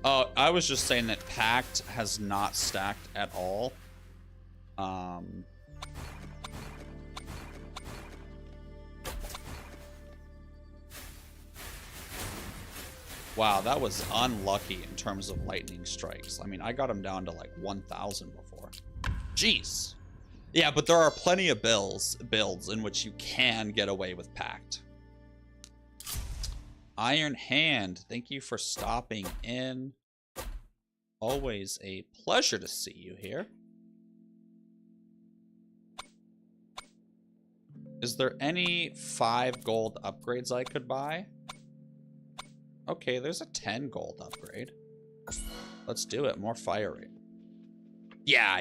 Oh, I was just saying that Pact has not stacked at all. Wow, that was unlucky in terms of lightning strikes. I mean, I got him down to like 1,000 before. Jeez. Yeah, but there are plenty of builds in which you can get away with Pact. Iron Hand, thank you for stopping in. Always a pleasure to see you here. Is there any 5 gold upgrades I could buy? Okay, there's a 10 gold upgrade. Let's do it. More fire rate. Yeah.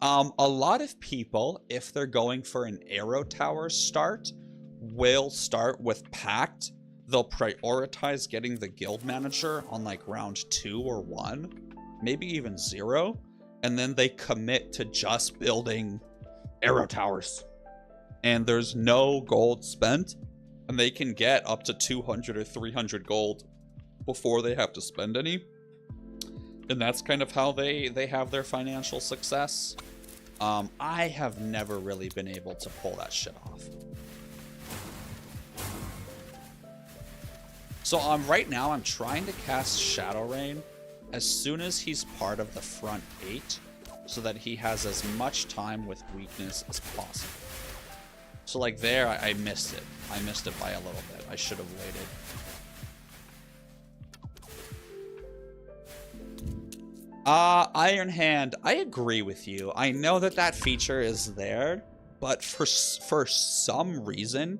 A lot of people, if they're going for an arrow tower start, will start with Pact. They'll prioritize getting the guild manager on like round 2 or 1, maybe even 0, and then they commit to just building arrow towers. And there's no gold spent, and they can get up to 200 or 300 gold before they have to spend any. And that's kind of how they have their financial success. I have never really been able to pull that shit off. So right now I'm trying to cast Shadow Rain as soon as he's part of the front 8, so that he has as much time with weakness as possible. So like there, I missed it. I missed it by a little bit. I should have waited. Iron Hand, I agree with you. I know that that feature is there, but for some reason,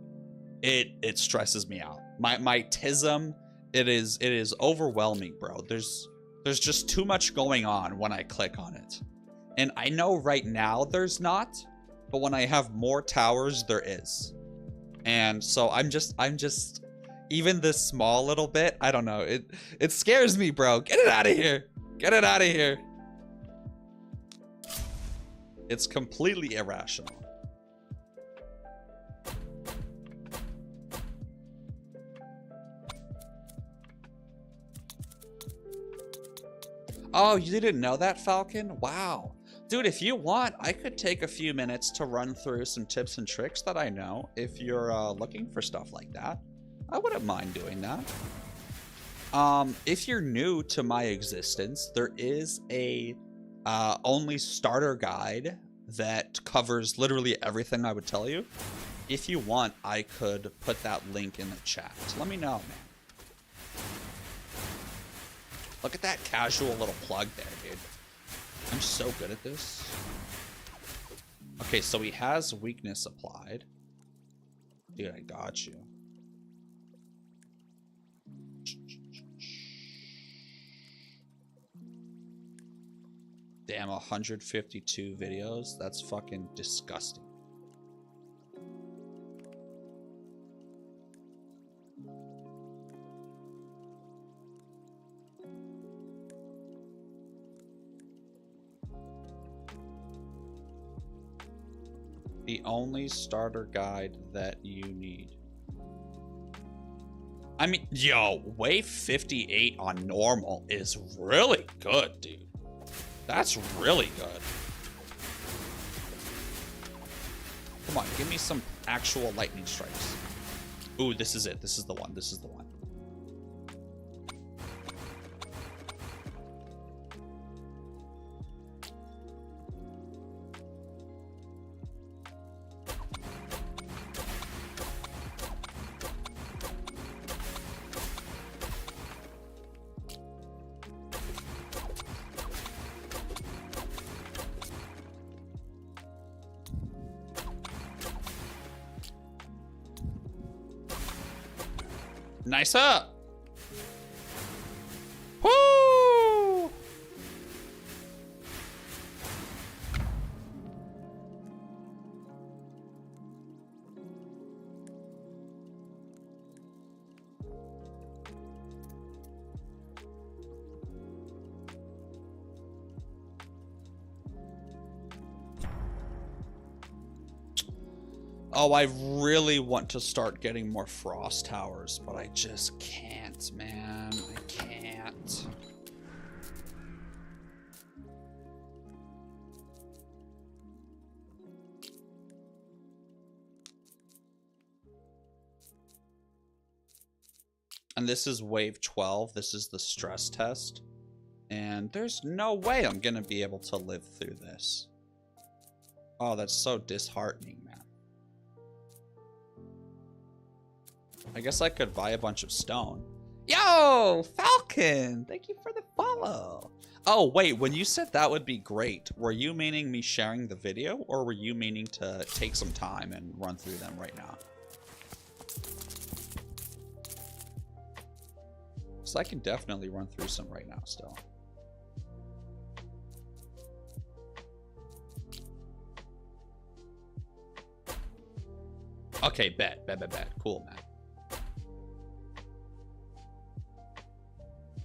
it stresses me out. My tism, it is overwhelming, bro. There's just too much going on when I click on it. And I know right now there's not, but when I have more towers, there is. And so I'm just even this small little bit, I don't know. It scares me, bro. Get it out of here. Get it out of here. It's completely irrational. Oh, you didn't know that, Falcon? Wow. Dude, if you want, I could take a few minutes to run through some tips and tricks that I know if you're looking for stuff like that. I wouldn't mind doing that. If you're new to my existence, there is a only starter guide that covers literally everything I would tell you. If you want, I could put that link in the chat. So let me know, man. Look at that casual little plug there, dude. I'm so good at this. Okay, so he has weakness applied. Dude, I got you. Damn, 152 videos? That's fucking disgusting. The only starter guide that you need. I mean, yo, wave 58 on normal is really good, dude. That's really good. Come on, give me some actual lightning strikes. Ooh, this is it. This is the one. This is the one. Nice up. Woo! Oh, I really want to start getting more frost towers, but I just can't, man. I can't. And this is wave 12. This is the stress test. And there's no way I'm going to be able to live through this. Oh, that's so disheartening, man. I guess I could buy a bunch of stone. Yo, Falcon! Thank you for the follow. Oh, wait, when you said that would be great, were you meaning me sharing the video, or were you meaning to take some time and run through them right now? So I can definitely run through some right now still. Okay, bet. Cool, man.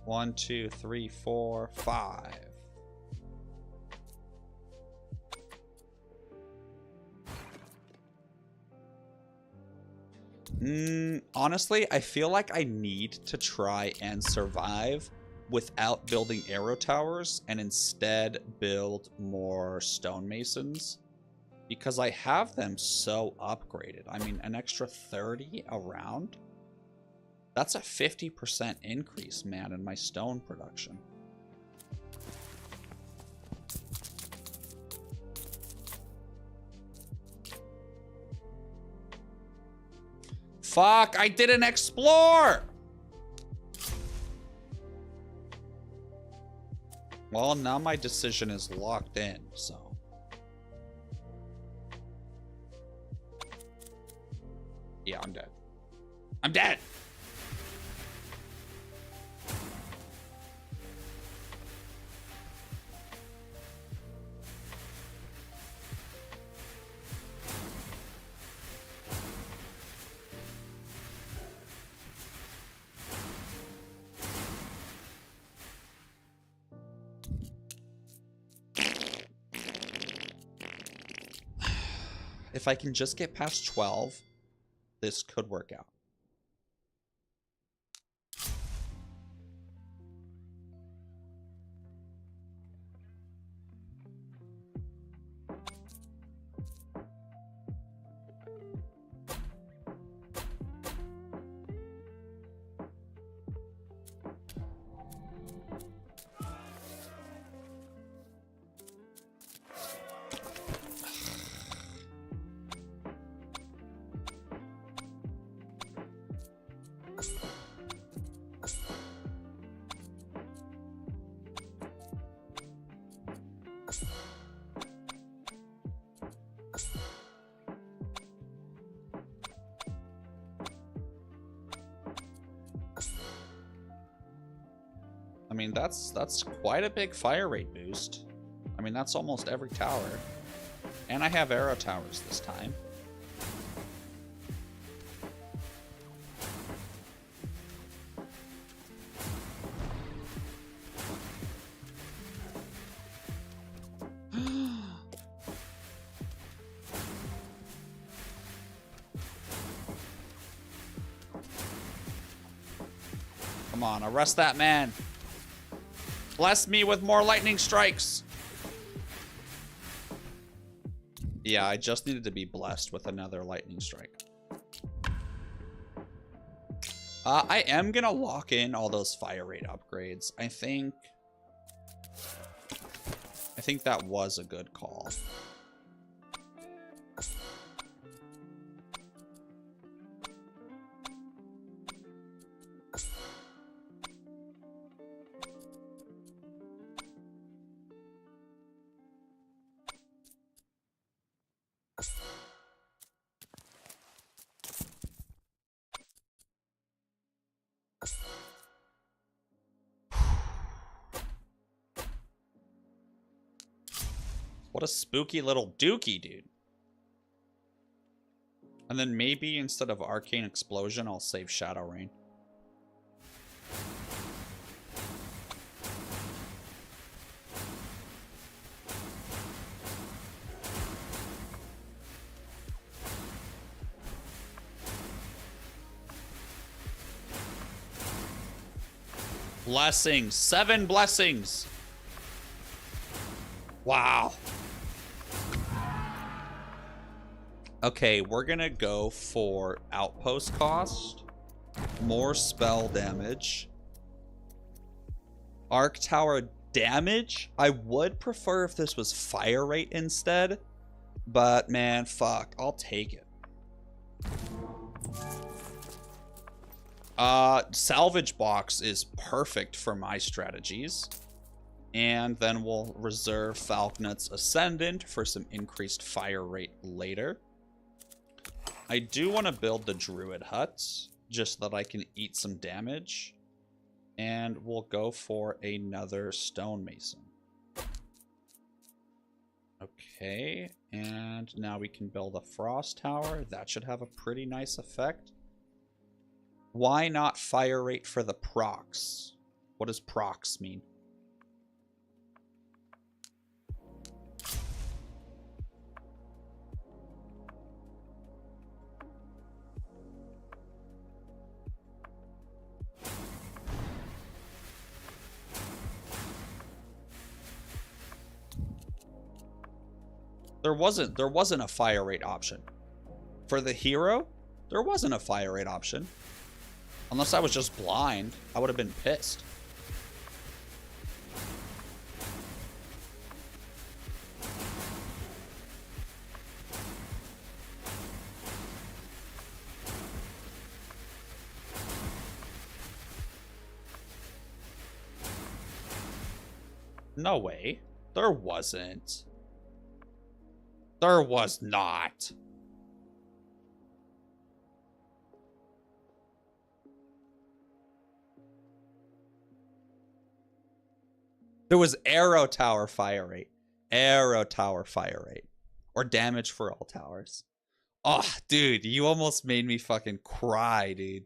1, 2, 3, 4, 5. Honestly, I feel like I need to try and survive without building arrow towers and instead build more stonemasons because I have them so upgraded. I mean, an extra 30 around. That's a 50% increase, man, in my stone production. Fuck, I didn't explore! Well, now my decision is locked in, so. Yeah, I'm dead. I'm dead! If I can just get past 12, this could work out. I mean, that's quite a big fire rate boost. I mean, that's almost every tower. And I have arrow towers this time. Come on, arrest that man. Bless me with more lightning strikes. Yeah, I just needed to be blessed with another lightning strike. I am gonna lock in all those fire rate upgrades. I think that was a good call. What a spooky little dookie, dude. And then maybe instead of Arcane Explosion, I'll save Shadow Rain. Blessings. 7 blessings. Wow. Okay, we're gonna go for outpost cost, more spell damage, arc tower damage. I would prefer if this was fire rate instead, but man, fuck, I'll take it. Salvage box is perfect for my strategies. And then we'll reserve Falcnut's Ascendant for some increased fire rate later. I do want to build the Druid huts, just so that I can eat some damage. And we'll go for another stonemason. Okay, and now we can build a frost tower. That should have a pretty nice effect. Why not fire rate for the procs? What does procs mean? There wasn't a fire rate option. For the hero, there wasn't a fire rate option. Unless I was just blind, I would have been pissed. No way. There wasn't. There was not. There was arrow tower fire rate. Arrow tower fire rate. Or damage for all towers. Oh, dude, you almost made me fucking cry, dude.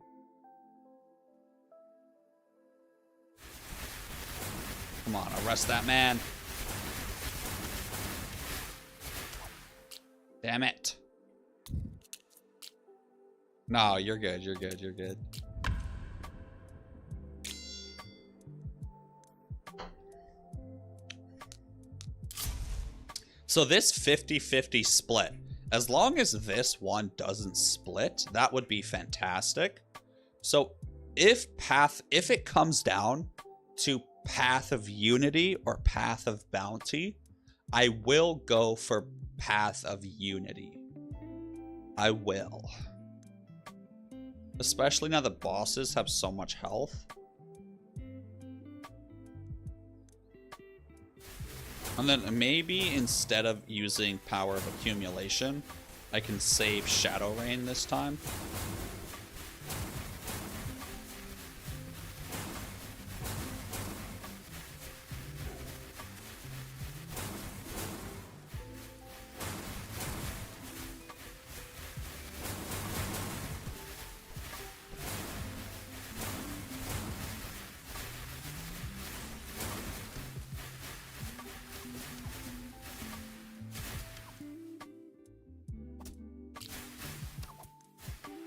Come on, arrest that man. Damn it. No, you're good, you're good, you're good. So this 50-50 split, as long as this one doesn't split, that would be fantastic. So if it comes down to Path of Unity or Path of Bounty, I will go for Path of Unity. I will. Especially now the bosses have so much health. And then maybe instead of using Power of Accumulation, I can save Shadow Rain this time.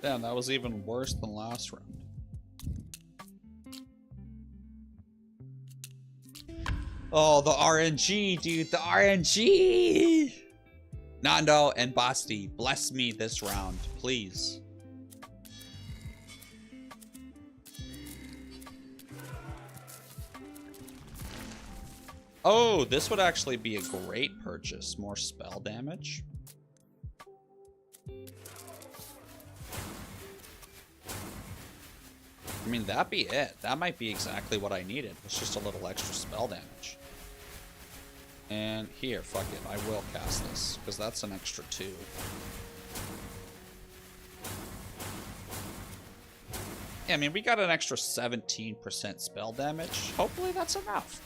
Damn, that was even worse than last round. Oh, the RNG, dude, the RNG! Nando and Basti, bless me this round, please. Oh, this would actually be a great purchase. More spell damage. I mean, that'd be it. That might be exactly what I needed. It's just a little extra spell damage. And here, fuck it. I will cast this, because that's an extra 2. Yeah, I mean, we got an extra 17% spell damage. Hopefully that's enough.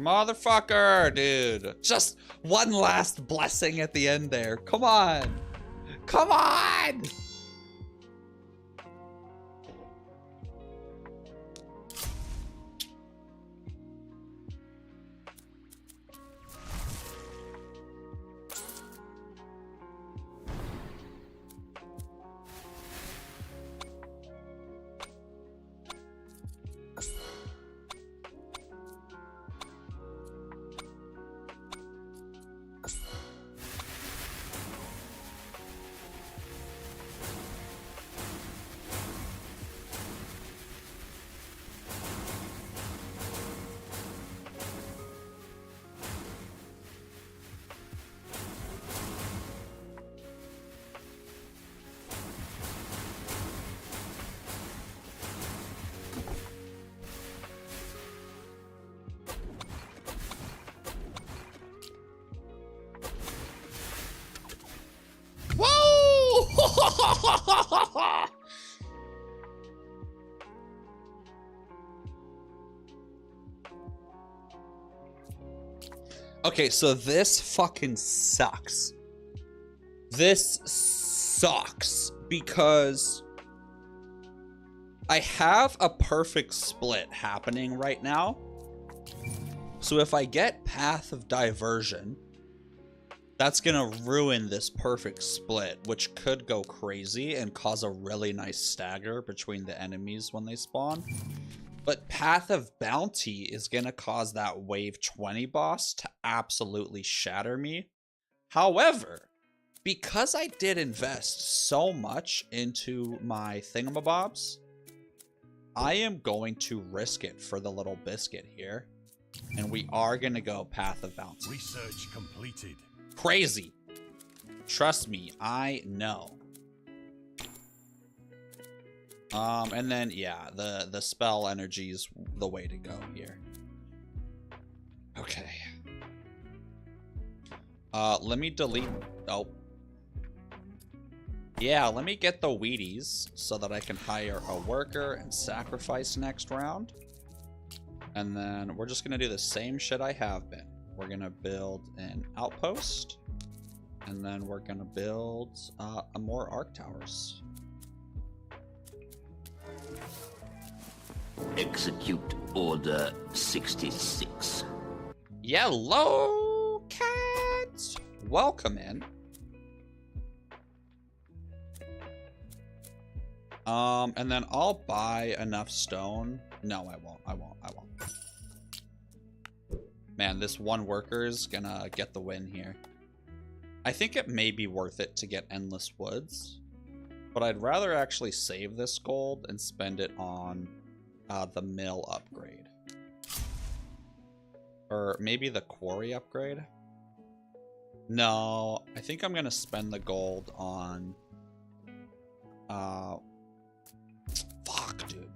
Motherfucker, dude. Just one last blessing at the end there. Come on. Come on. Okay, so this fucking sucks. This sucks because I have a perfect split happening right now. So if I get Path of Diversion, That's gonna ruin this perfect split, which could go crazy and cause a really nice stagger between the enemies when they spawn. But Path of Bounty is gonna cause that wave 20 boss to absolutely shatter me. However, because I did invest so much into my thingamabobs, I am going to risk it for the little biscuit here. And we are gonna go Path of Bounty. Research completed. Crazy. Trust me, I know. And then yeah, the spell energy is the way to go here. Okay. Let me delete. Oh. Yeah, let me get the Wheaties so that I can hire a worker and sacrifice next round. And then we're just gonna do the same shit I have been. We're gonna build an outpost, and then we're gonna build more arc towers. Execute Order 66. Yellow cats, welcome in. And then I'll buy enough stone. No, I won't. Man, this one worker is gonna get the win here. I think it may be worth it to get Endless Woods, but I'd rather actually save this gold and spend it on the mill upgrade. Or maybe the quarry upgrade? No, I think I'm gonna spend the gold on... fuck, dude.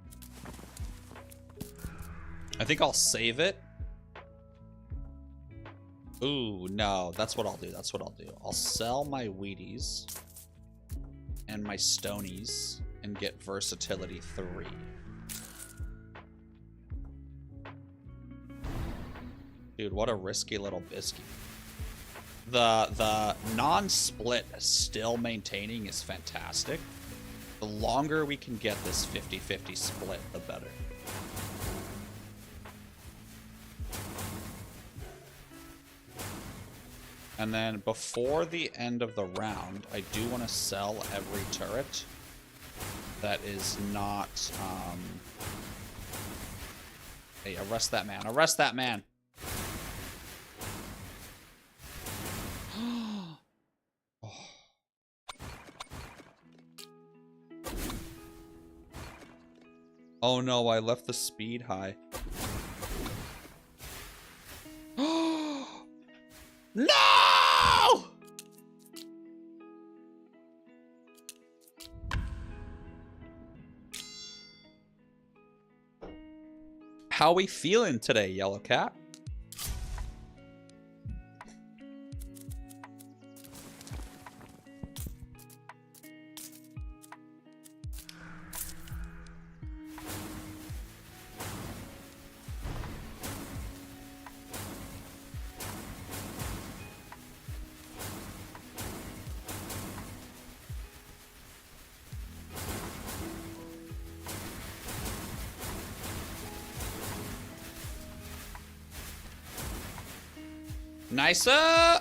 I think I'll save it. Ooh, no, that's what I'll do. That's what I'll do. I'll sell my Wheaties and my Stonies and get versatility 3. Dude, what a risky little biscuit. The non-split still maintaining is fantastic. The longer we can get this 50-50 split, the better. And then before the end of the round, I do want to sell every turret that is not... Hey, arrest that man. Arrest that man! Oh no, I left the speed high. No! How we feeling today, Yellow Cat? Nicer!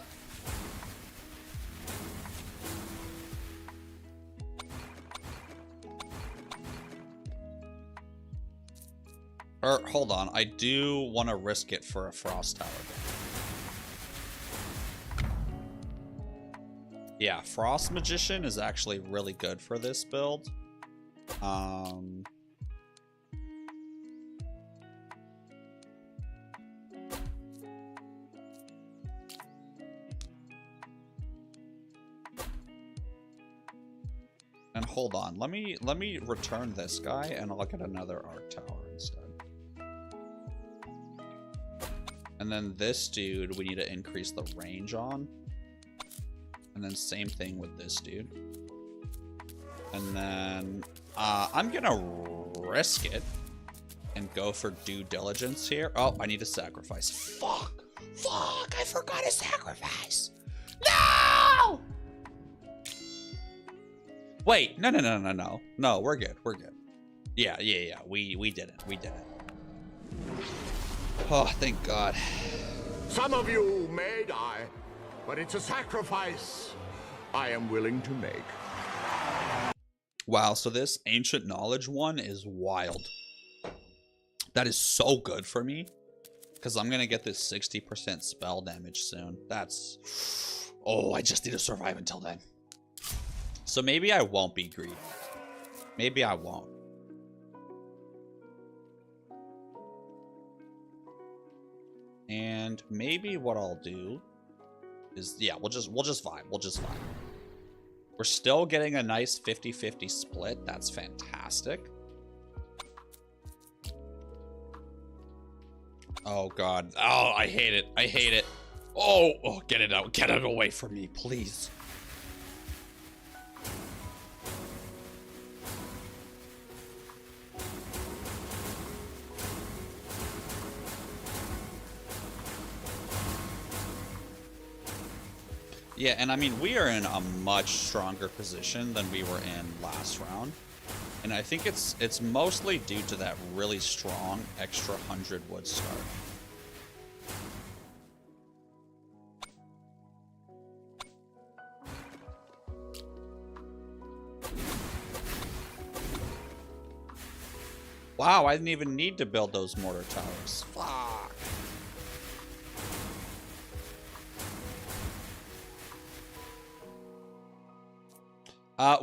Hold on. I do want to risk it for a frost tower. Yeah, Frost Magician is actually really good for this build. And hold on, let me return this guy and I'll get another arc tower instead. And then this dude we need to increase the range on. And then same thing with this dude. And then I'm gonna risk it and go for due diligence here. Oh, I need to sacrifice. Fuck! Fuck! I forgot to sacrifice! No! Wait, no. No, we're good. We're good. Yeah. We did it. We did it. Oh, thank God. Some of you may die, but it's a sacrifice I am willing to make. Wow, so this ancient knowledge one is wild. That is so good for me. Because I'm going to get this 60% spell damage soon. That's... Oh, I just need to survive until then. So maybe I won't be greedy. Maybe I won't. And maybe what I'll do is... Yeah, we'll just vibe. We'll just vibe. We're still getting a nice 50-50 split. That's fantastic. Oh, God. Oh, I hate it. I hate it. Oh, get it out. Get it away from me, please. Yeah, and I mean, we are in a much stronger position than we were in last round. And I think it's mostly due to that really strong extra 100 wood start. Wow, I didn't even need to build those mortar towers. Fuck.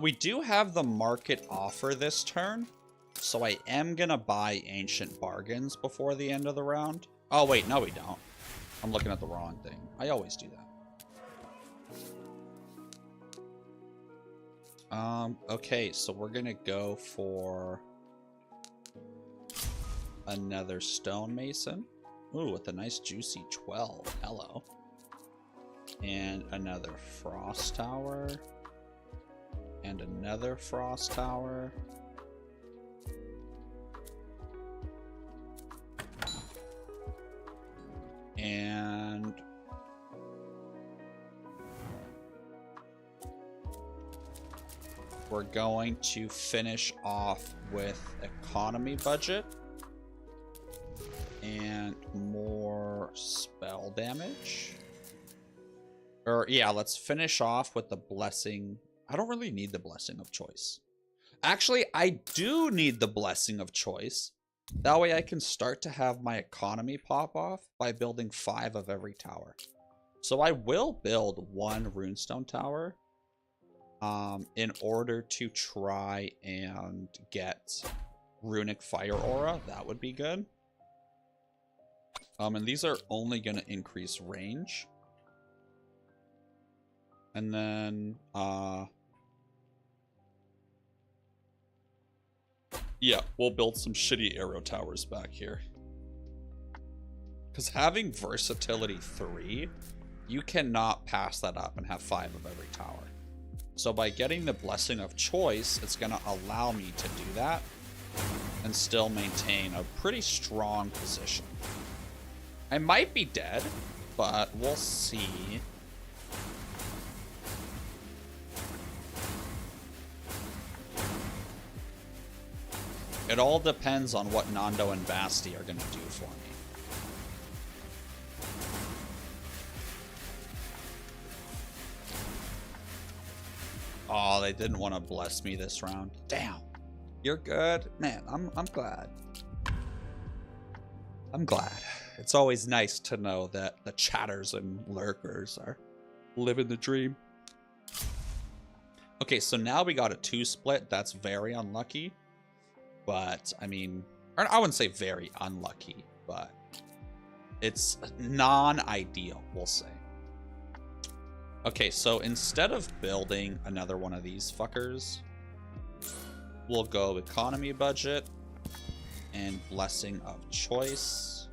We do have the market offer this turn, so I am gonna buy ancient bargains before the end of the round. Oh wait, no we don't. I'm looking at the wrong thing. I always do that. Okay, so we're gonna go for another stonemason. Ooh, with a nice juicy 12. Hello. And another frost tower. And another frost tower. And we're going to finish off with economy budget and more spell damage. Or yeah, let's finish off with the blessing. I don't really need the blessing of choice. Actually, I do need the blessing of choice. That way I can start to have my economy pop off by building 5 of every tower. So I will build 1 runestone tower in order to try and get runic fire aura. That would be good. And these are only going to increase range. And then yeah, we'll build some shitty arrow towers back here. Because having versatility 3, you cannot pass that up and have 5 of every tower. So by getting the blessing of choice, it's going to allow me to do that and still maintain a pretty strong position. I might be dead, but we'll see. It all depends on what Nando and Basti are going to do for me. Oh, they didn't want to bless me this round. Damn. You're good? Man, I'm glad. I'm glad. It's always nice to know that the chatters and lurkers are living the dream. Okay, so now we got a 2 split. That's very unlucky. But, I mean, I wouldn't say very unlucky, but it's non-ideal, we'll say. Okay, so instead of building another one of these fuckers, we'll go economy budget and blessing of choice.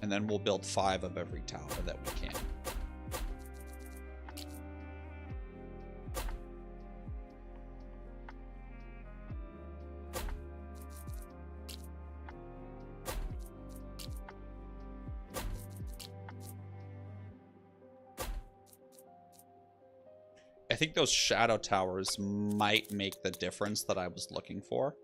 And then we'll build 5 of every tower that we can. I think those shadow towers might make the difference that I was looking for.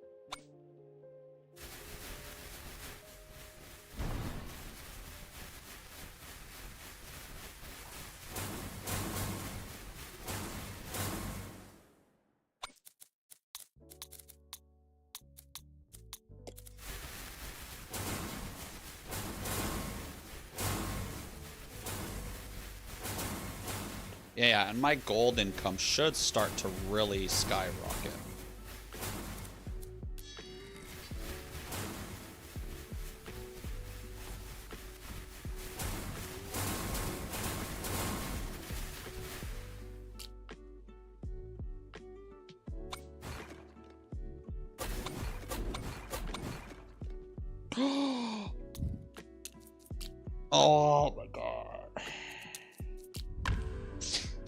Yeah, and my gold income should start to really skyrocket. Oh my god.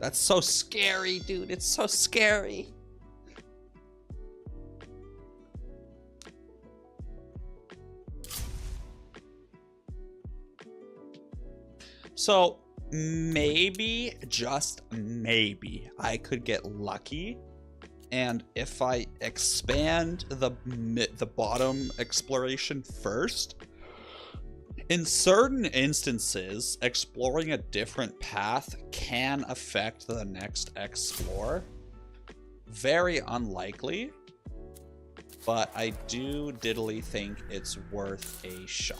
That's so scary, dude. It's so scary. So maybe, just maybe, I could get lucky. And if I expand the bottom exploration first, in certain instances, exploring a different path can affect the next explore. Very unlikely, but I do diddly think it's worth a shot.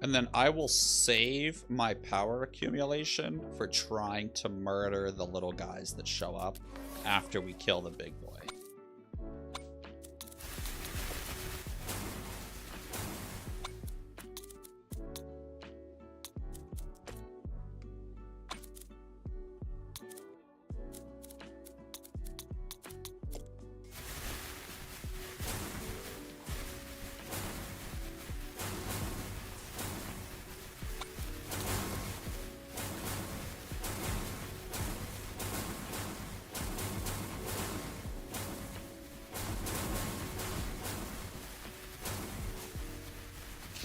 And then I will save my power accumulation for trying to murder the little guys that show up after we kill the big boy.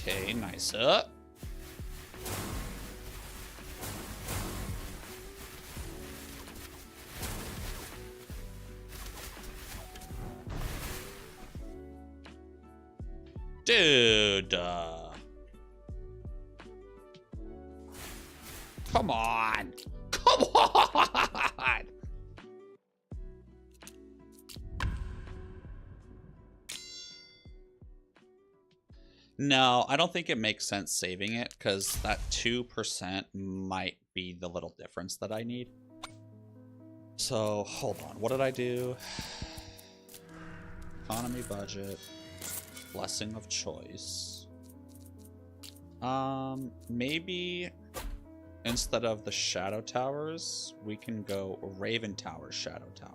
Okay, nice up. Dude. Come on. Come on. No, I don't think it makes sense saving it because that 2% might be the little difference that I need. So, hold on. What did I do? Economy budget. Blessing of choice. Maybe instead of the Shadow Towers, we can go Raven Tower, Shadow Tower.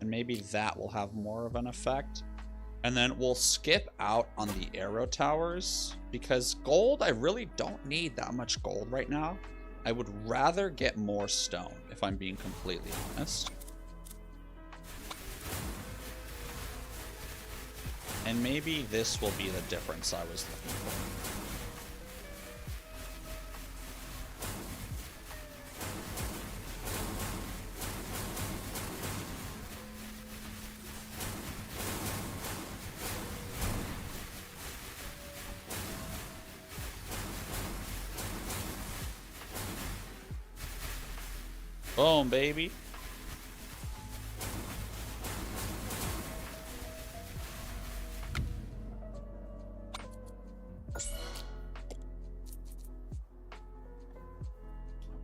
And maybe that will have more of an effect. And then we'll skip out on the arrow towers because gold, I really don't need that much gold right now. I would rather get more stone, if I'm being completely honest. And maybe this will be the difference I was looking for. Boom, baby.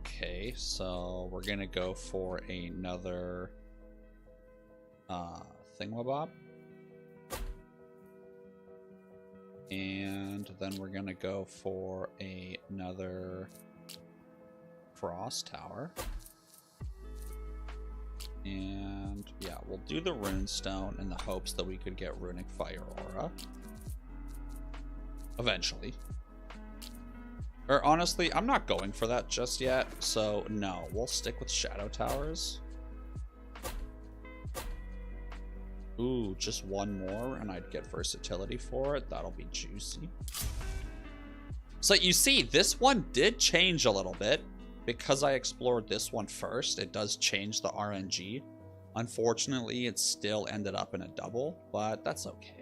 Okay, so we're gonna go for another thingamabob. And then we're gonna go for another frost tower. And yeah, we'll do the runestone in the hopes that we could get runic fire aura eventually. Or honestly, I'm not going for that just yet, so no, we'll stick with shadow towers. Ooh, just one more and I'd get versatility for it. That'll be juicy. So you see, this one did change a little bit. Because I explored this one first, it does change the RNG. Unfortunately, it still ended up in a double, but that's okay.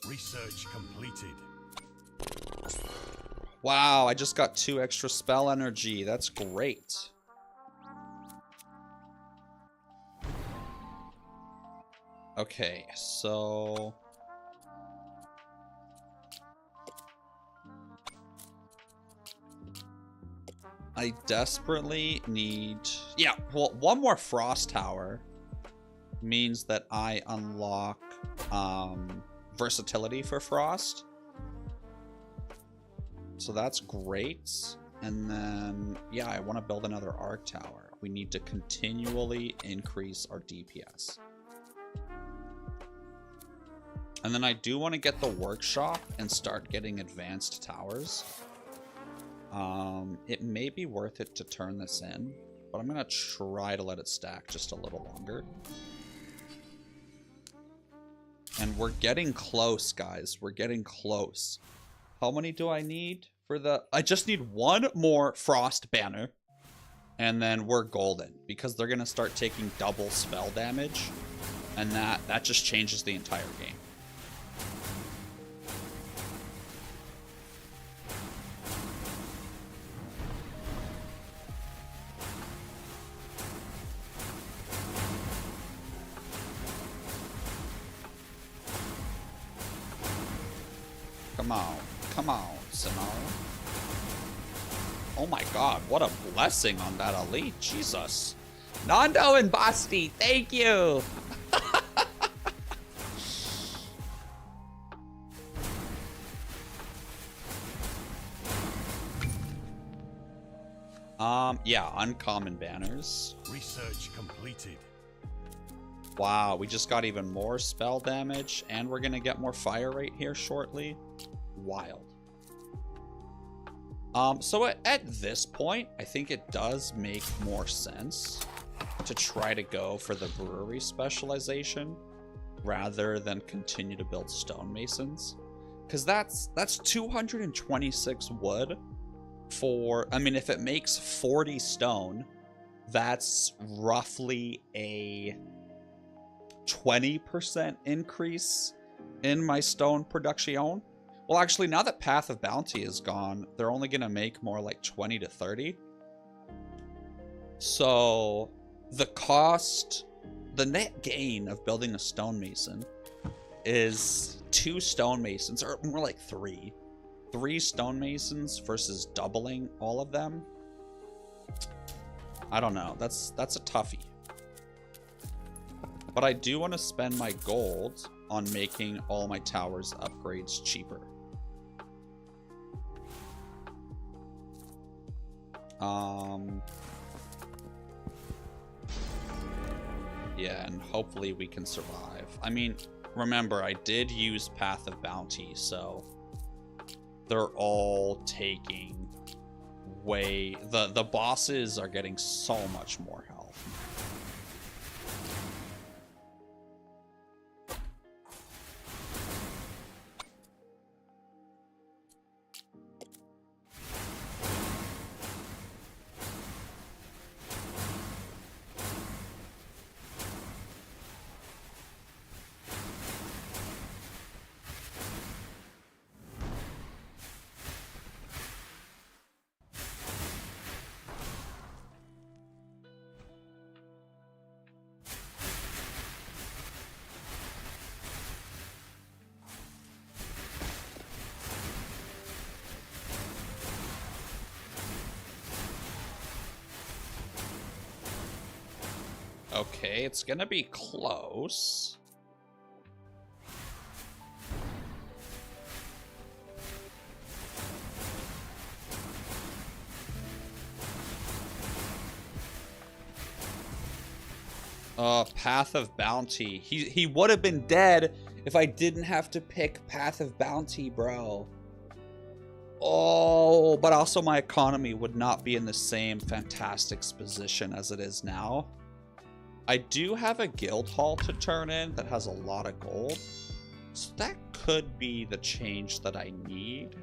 Research completed. Wow, I just got 2 extra spell energy. That's great. Okay, so... I desperately need... Yeah, well, 1 more frost tower means that I unlock versatility for frost. So that's great. And then, yeah, I want to build another arc tower. We need to continually increase our DPS. And then I do want to get the workshop and start getting advanced towers. It may be worth it to turn this in, but I'm going to try to let it stack just a little longer. And we're getting close, guys. We're getting close. How many do I need for the... I just need 1 more frost banner. And then we're golden. Because they're going to start taking double spell damage. And that just changes the entire game. Come on, Sinara. Oh my god, what a blessing on that elite. Jesus. Nando and Basti, thank you. Yeah, uncommon banners. Research completed. Wow, we just got even more spell damage, and we're gonna get more fire rate here shortly. Wild. So at this point, I think it does make more sense to try to go for the brewery specialization rather than continue to build stonemasons, because that's 226 wood for, I mean, if it makes 40 stone, that's roughly a 20% increase in my stone production. Well, actually, now that Path of Bounty is gone, they're only going to make more like 20 to 30. So the cost, the net gain of building a stonemason is 2 stonemasons, or more like 3. 3 stonemasons versus doubling all of them. I don't know. That's a toughie. But I do want to spend my gold on making all my towers upgrades cheaper. Yeah, and hopefully we can survive. I mean, remember, I did use Path of Bounty, so they're all taking way... The bosses are getting so much more health. Okay, it's gonna be close. Path of Bounty. He would have been dead if I didn't have to pick Path of Bounty, bro. Oh, but also my economy would not be in the same fantastic position as it is now. I do have a guild hall to turn in that has a lot of gold. So that could be the change that I need.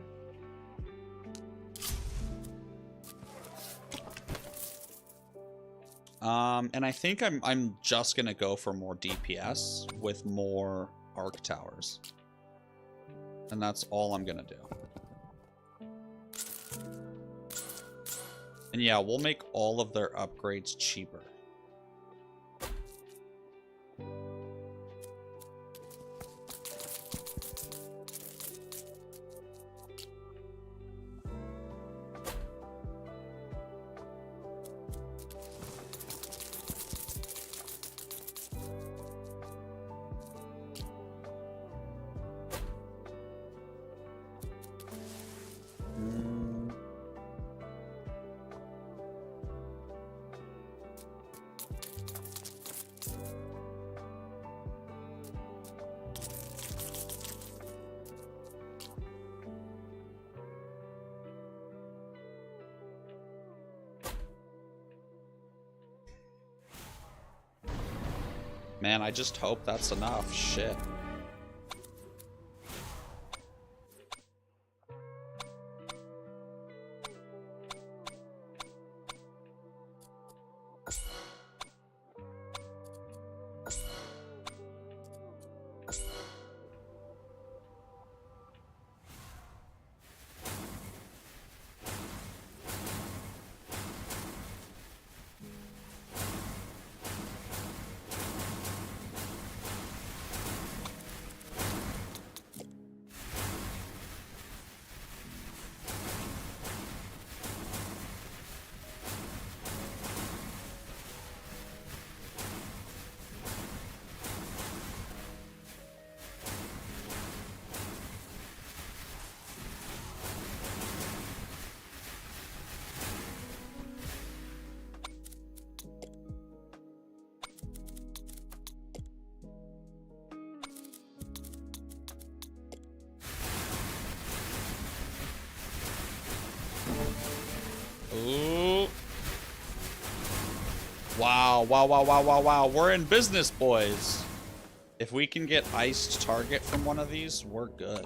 And I think I'm just gonna go for more DPS with more arc towers. And that's all I'm gonna do. And yeah, we'll make all of their upgrades cheaper. Man, I just hope that's enough. Shit. Ooh. Wow, wow, wow, wow, wow, wow. We're in business, boys. If we can get iced target from one of these, we're good.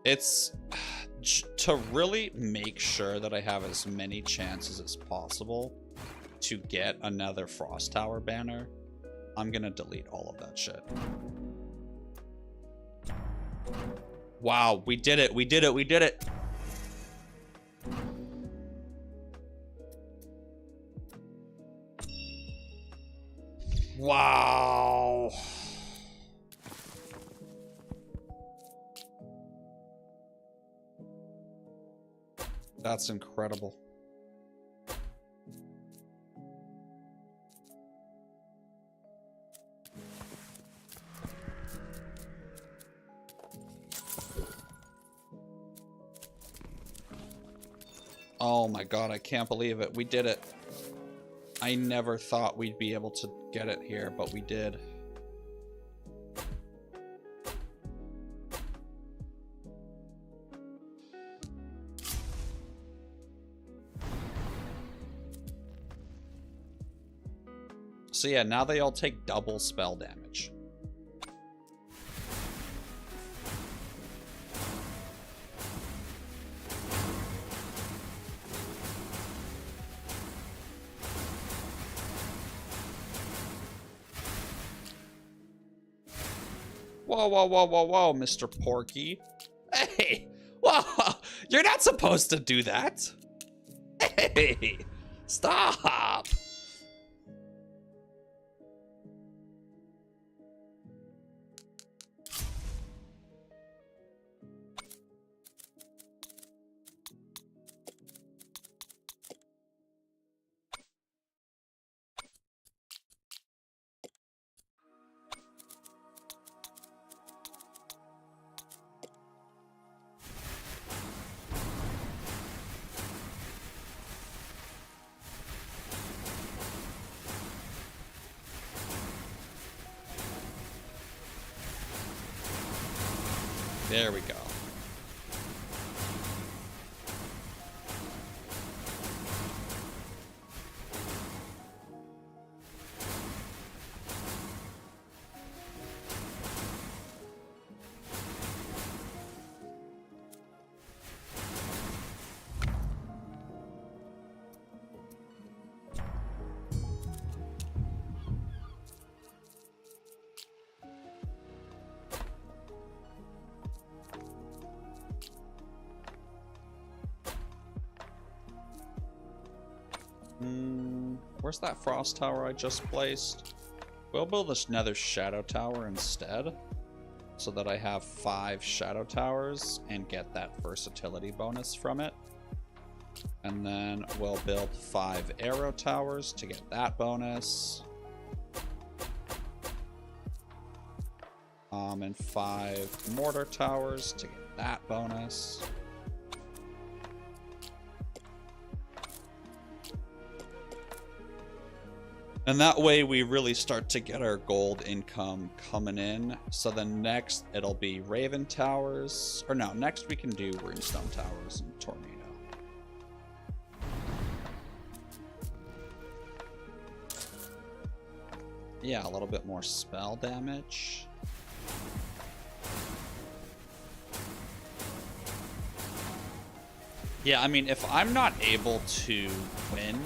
It's to really make sure that I have as many chances as possible to get another Frost Tower banner. I'm gonna delete all of that shit. Wow, we did it, we did it, we did it. Wow. That's incredible. Oh my god, I can't believe it. We did it. I never thought we'd be able to get it here, but we did. So yeah, now they all take double spell damage. Whoa, whoa, whoa, whoa, whoa, Mr. Porky. Hey, whoa, you're not supposed to do that. Hey, stop. There we go. Where's that frost tower I just placed? We'll build this nether shadow tower instead, so that I have 5 shadow towers and get that versatility bonus from it. And then we'll build 5 arrow towers to get that bonus. And 5 mortar towers to get that bonus. And that way we really start to get our gold income coming in. So then next it'll be Raven Towers. Or no, next we can do Runestone Towers and Tornado. Yeah, a little bit more spell damage. Yeah, I mean, if I'm not able to win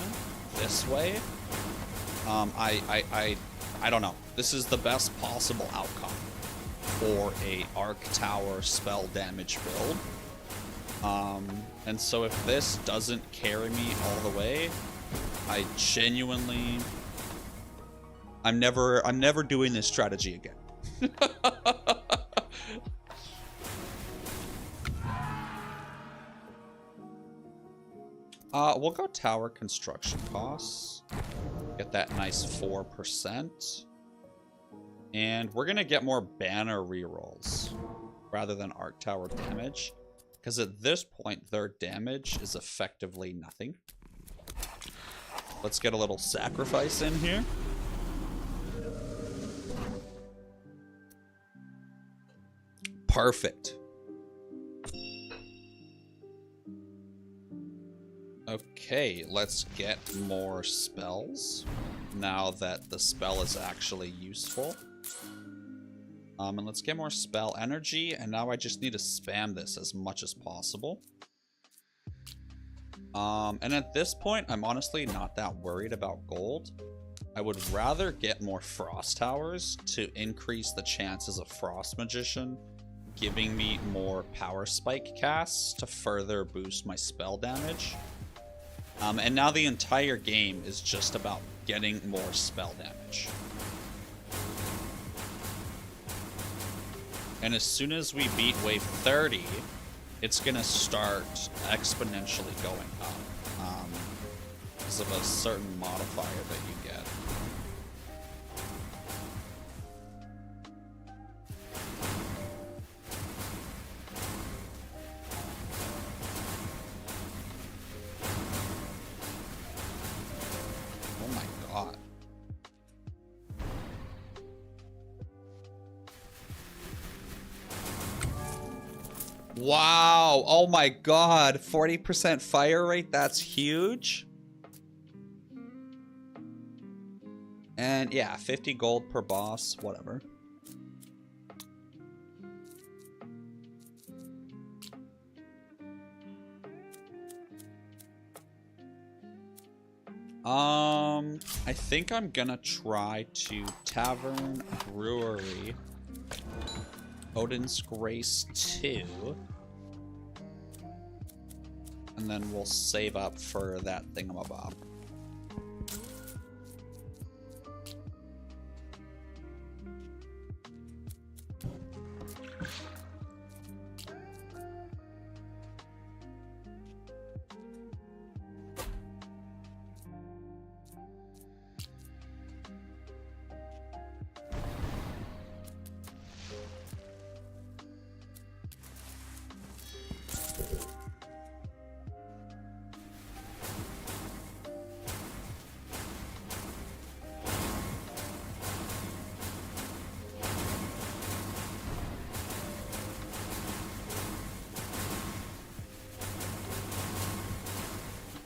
this way, I don't know. This is the best possible outcome for a Arc Tower spell damage build. And so if this doesn't carry me all the way, I genuinely, I'm never doing this strategy again. We'll go tower construction costs. Get that nice 4%. And we're gonna get more banner rerolls rather than arc tower damage, because at this point their damage is effectively nothing. Let's get a little sacrifice in here. Perfect. Okay, let's get more spells now that the spell is actually useful. And let's get more spell energy, and now I just need to spam this as much as possible. And at this point, I'm honestly not that worried about gold. I would rather get more frost towers to increase the chances of Frost Magician giving me more power spike casts to further boost my spell damage. And now the entire game is just about getting more spell damage. And as soon as we beat wave 30, it's gonna start exponentially going up. Because of a certain modifier that you get. Wow, oh my god, 40% fire rate, that's huge. And yeah, 50 gold per boss, whatever. I think I'm gonna try to Tavern Brewery Odin's Grace 2. And then we'll save up for that thingamabob.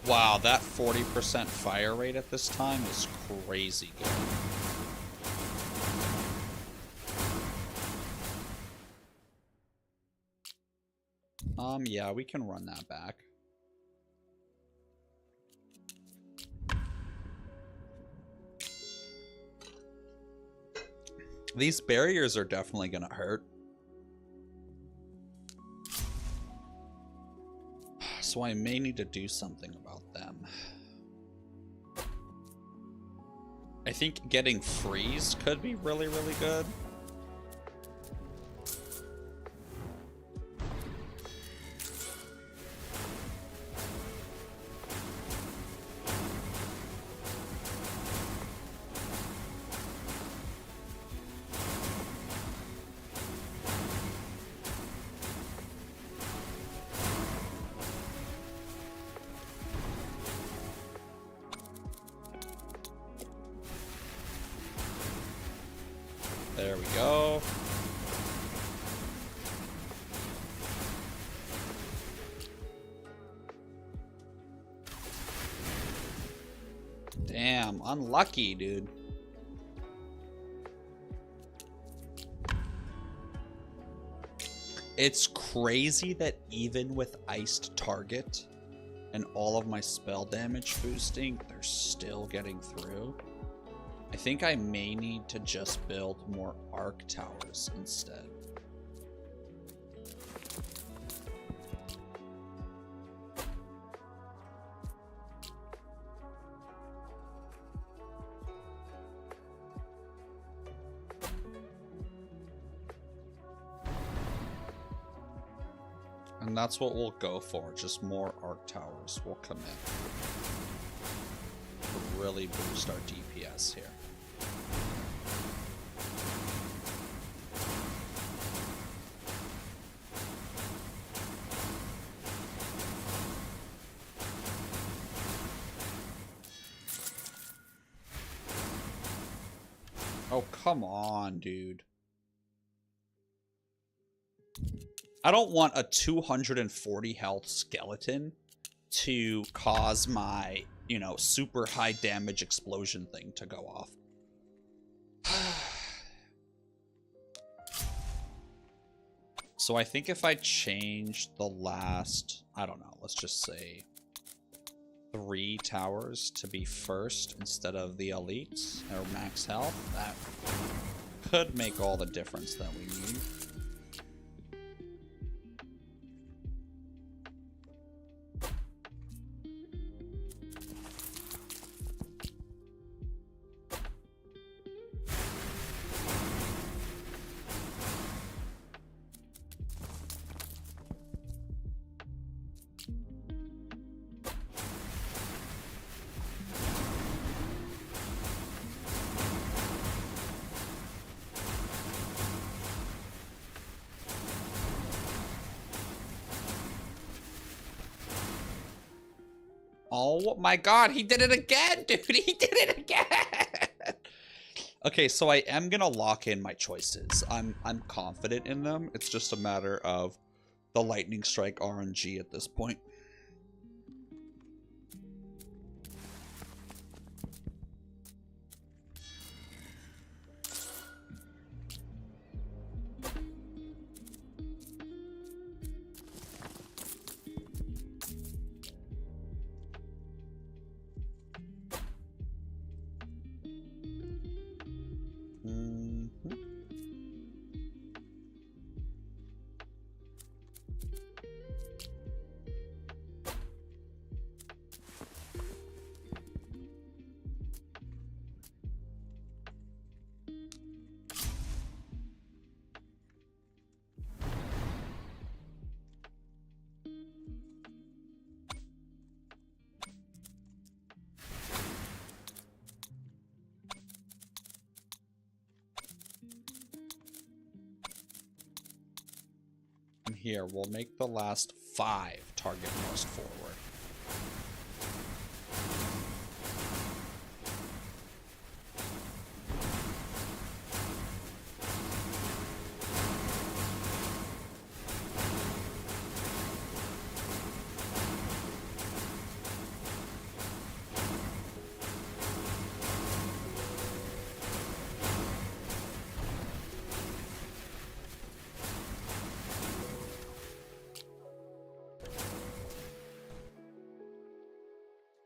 Wow, that 40% fire rate at this time is crazy good. Yeah, we can run that back. These barriers are definitely gonna hurt. So I may need to do something about them. I think getting freeze could be really, really good. There we go. Damn, unlucky, dude. It's crazy that even with iced target and all of my spell damage boosting, they're still getting through. I think I may need to just build more arc towers instead. And that's what we'll go for, just more arc towers. We'll commit. We'll really boost our DPS here. Oh, come on, dude. I don't want a 240 health skeleton to cause my, you know, super high damage explosion thing to go off. So I think if I change the last, I don't know, let's just say 3 towers to be first instead of the elites or max health, that could make all the difference that we need. Oh my god, he did it again, dude! He did it again! Okay, so I am gonna lock in my choices. I'm confident in them. It's just a matter of the lightning strike RNG at this point. Here, we'll make the last 5 target most forward.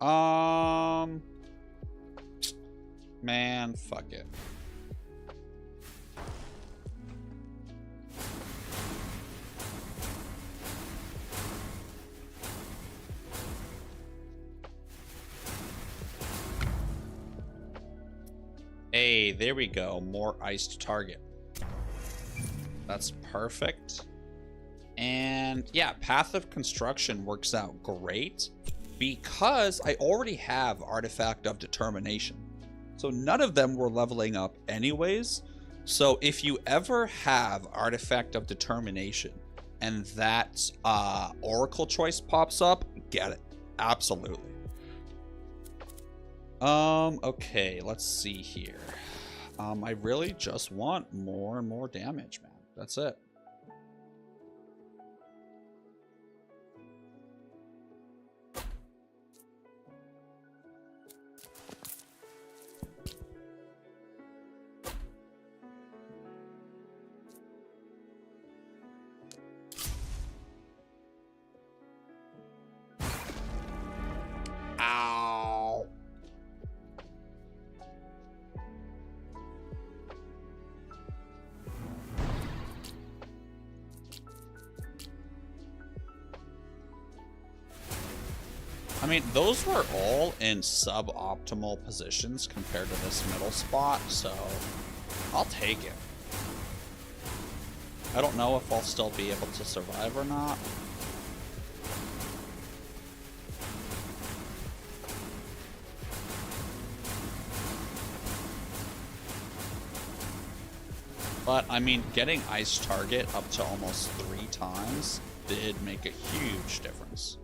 Man, fuck it. Hey, there we go. More iced target. That's perfect. And yeah, Path of Construction works out great because I already have Artifact of Determination. So none of them were leveling up anyways. So if you ever have Artifact of Determination and that Oracle choice pops up, get it. Absolutely. Okay, let's see here. I really just want more and more damage, man. That's it. Ow. I mean, those were all in suboptimal positions compared to this middle spot, so I'll take it. I don't know if I'll still be able to survive or not. But, I mean, getting Ice Target up to almost 3 times did make a huge difference.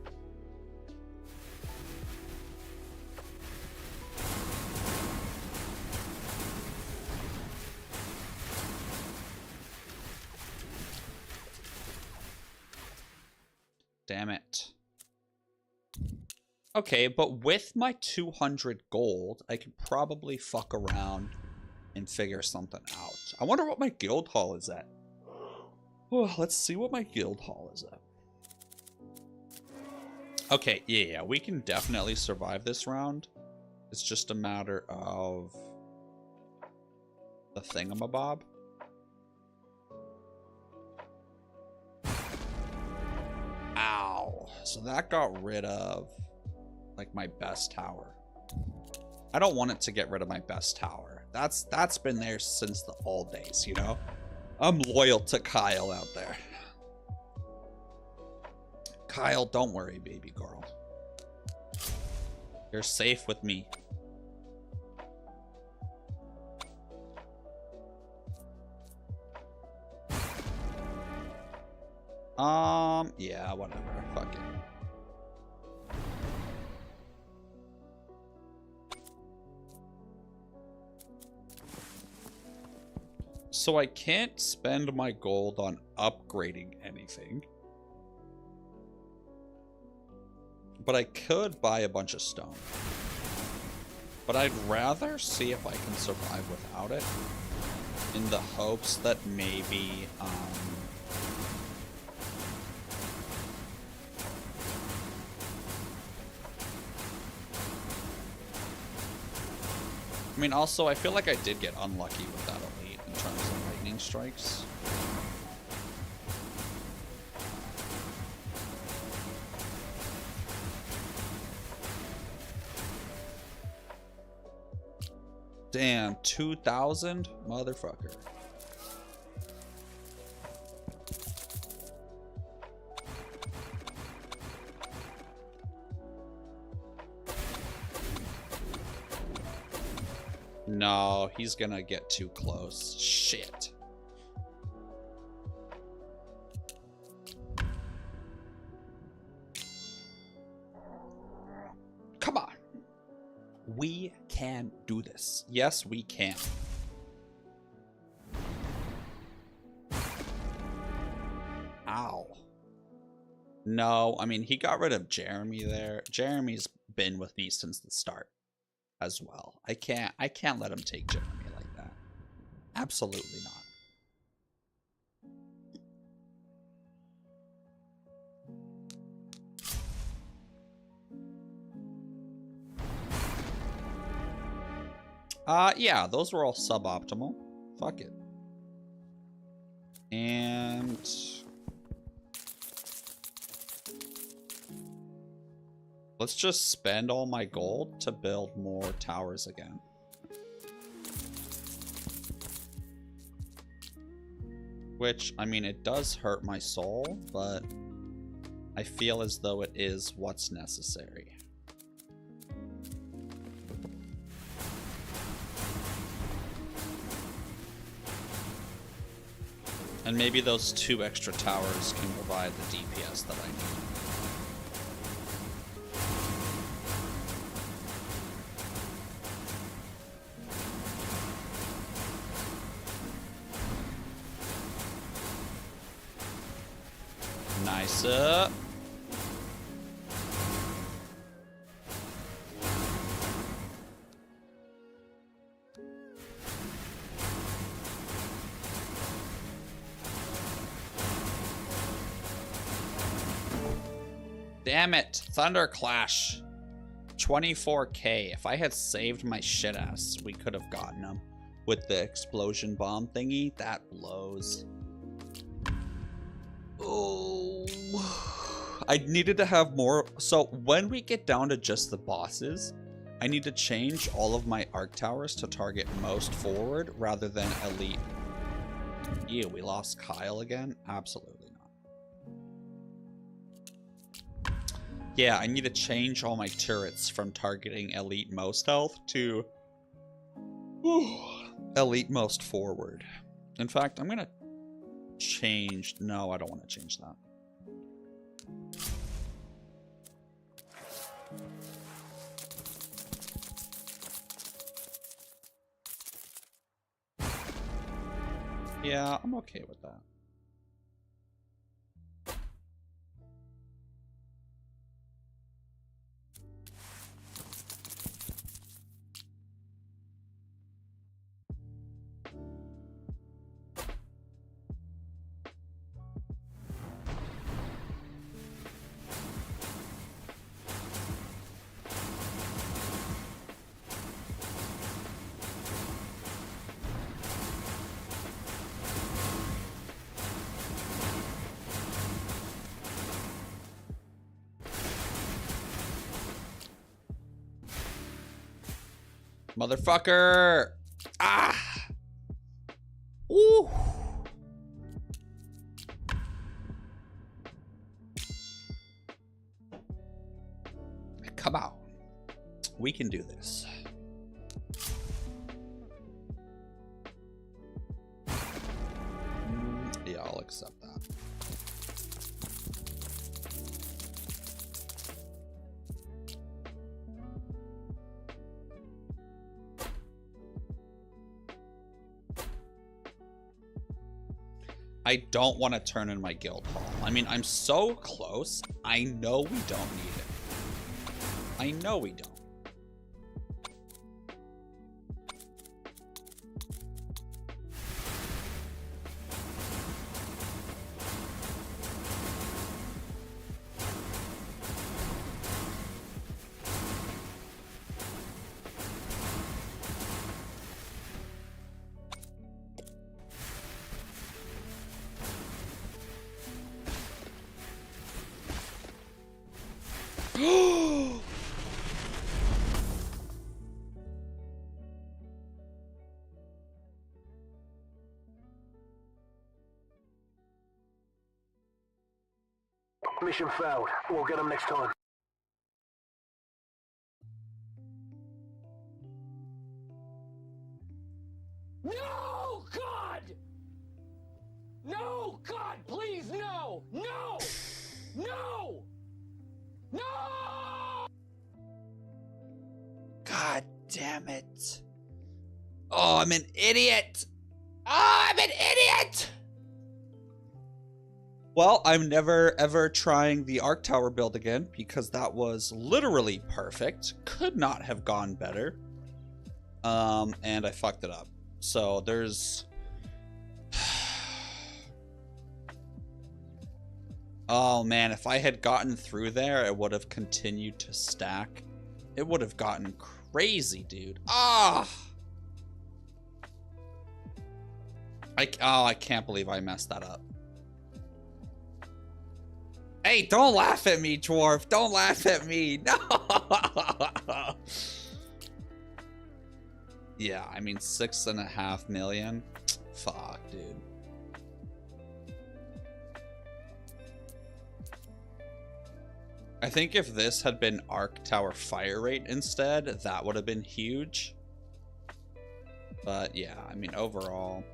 Damn it. Okay, but with my 200 gold, I could probably fuck around and figure something out. I wonder what my guild hall is at. Oh, let's see what my guild hall is at. Okay, yeah, we can definitely survive this round. It's just a matter of the thingamabob. Ow. So that got rid of, like, my best tower. I don't want it to get rid of my best tower. That's been there since the old days, you know? I'm loyal to Kyle out there. Kyle, don't worry, baby girl. You're safe with me. Yeah, whatever. Fuck it. So I can't spend my gold on upgrading anything. But I could buy a bunch of stone. But I'd rather see if I can survive without it. In the hopes that maybe, I mean, also, I feel like I did get unlucky with that elite in terms of lightning strikes. Damn, 2,000? Motherfucker. No, he's gonna get too close. Shit. Come on. We can do this. Yes, we can. Ow. No, I mean, he got rid of Jeremy there. Jeremy's been with me since the start as well. I can't let him take Jeremy like that. Absolutely not. Yeah, those were all suboptimal. Fuck it. And let's just spend all my gold to build more towers again. Which, I mean, it does hurt my soul, but I feel as though it is what's necessary. And maybe those 2 extra towers can provide the DPS that I need. Nice up. Damn it, Thunder Clash. 24k. If I had saved my shit ass, we could have gotten them with the explosion bomb thingy. That blows. Oh, I needed to have more. So when we get down to just the bosses, I need to change all of my arc towers to target most forward rather than elite. Ew, we lost Kyle again? Absolutely not. Yeah, I need to change all my turrets from targeting elite most health to elite most forward. In fact, I'm gonna change. No, I don't want to change that. Yeah, I'm okay with that. Motherfucker! Ah! Ooh! Come on. We can do this. Yeah, I'll accept that. I don't want to turn in my guild hall. I mean, I'm so close. I know we don't need it. I know we don't. Mission failed. We'll get them next time. No, God! No, God, please, no! No! No! No! God damn it. Oh, I'm an idiot. Oh, I'm an idiot. Well, I'm never ever trying the Arc Tower build again because that was literally perfect. Could not have gone better. And I fucked it up. So there's... Oh man, if I had gotten through there, it would have continued to stack. It would have gotten crazy, dude. Ah! I can't believe I messed that up. Hey, don't laugh at me, dwarf. Don't laugh at me. No. Yeah, I mean 6.5 million. Fuck, dude. I think if this had been Arc Tower Fire Rate instead, that would have been huge. But yeah, I mean, overall,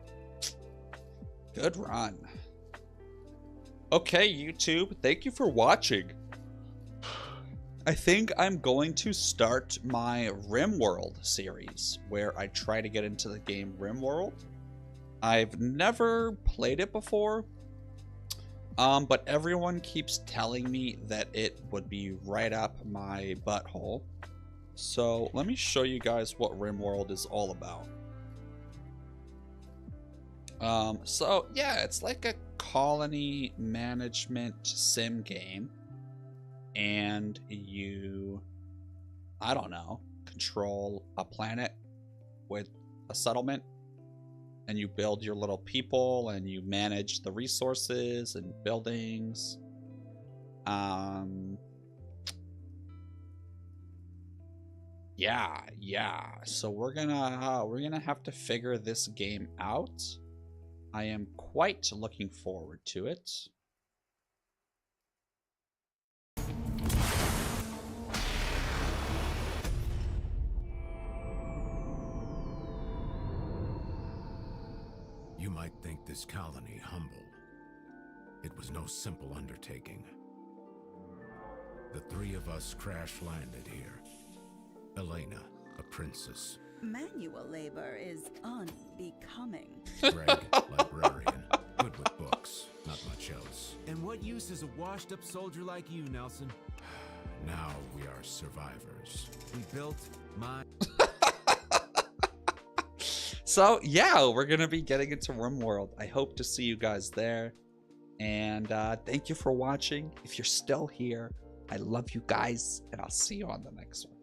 good run. Okay, YouTube, thank you for watching. I think I'm going to start my RimWorld series, where I try to get into the game RimWorld. I've never played it before, but everyone keeps telling me that it would be right up my butthole. So let me show you guys what RimWorld is all about. So yeah, it's like a colony management sim game, and you, I don't know, control a planet with a settlement, and you build your little people, and you manage the resources and buildings. Yeah. So we're gonna have to figure this game out. I am quite looking forward to it. You might think this colony humble. It was no simple undertaking. The three of us crash-landed here. Elena, a princess. Manual labor is unbecoming. Greg, librarian. Good with books, not much else. And what use is a washed-up soldier like you, Nelson? Now we are survivors. We built my... So yeah, we're gonna be getting into RimWorld. I hope to see you guys there. And thank you for watching. If you're still here, I love you guys, and I'll see you on the next one.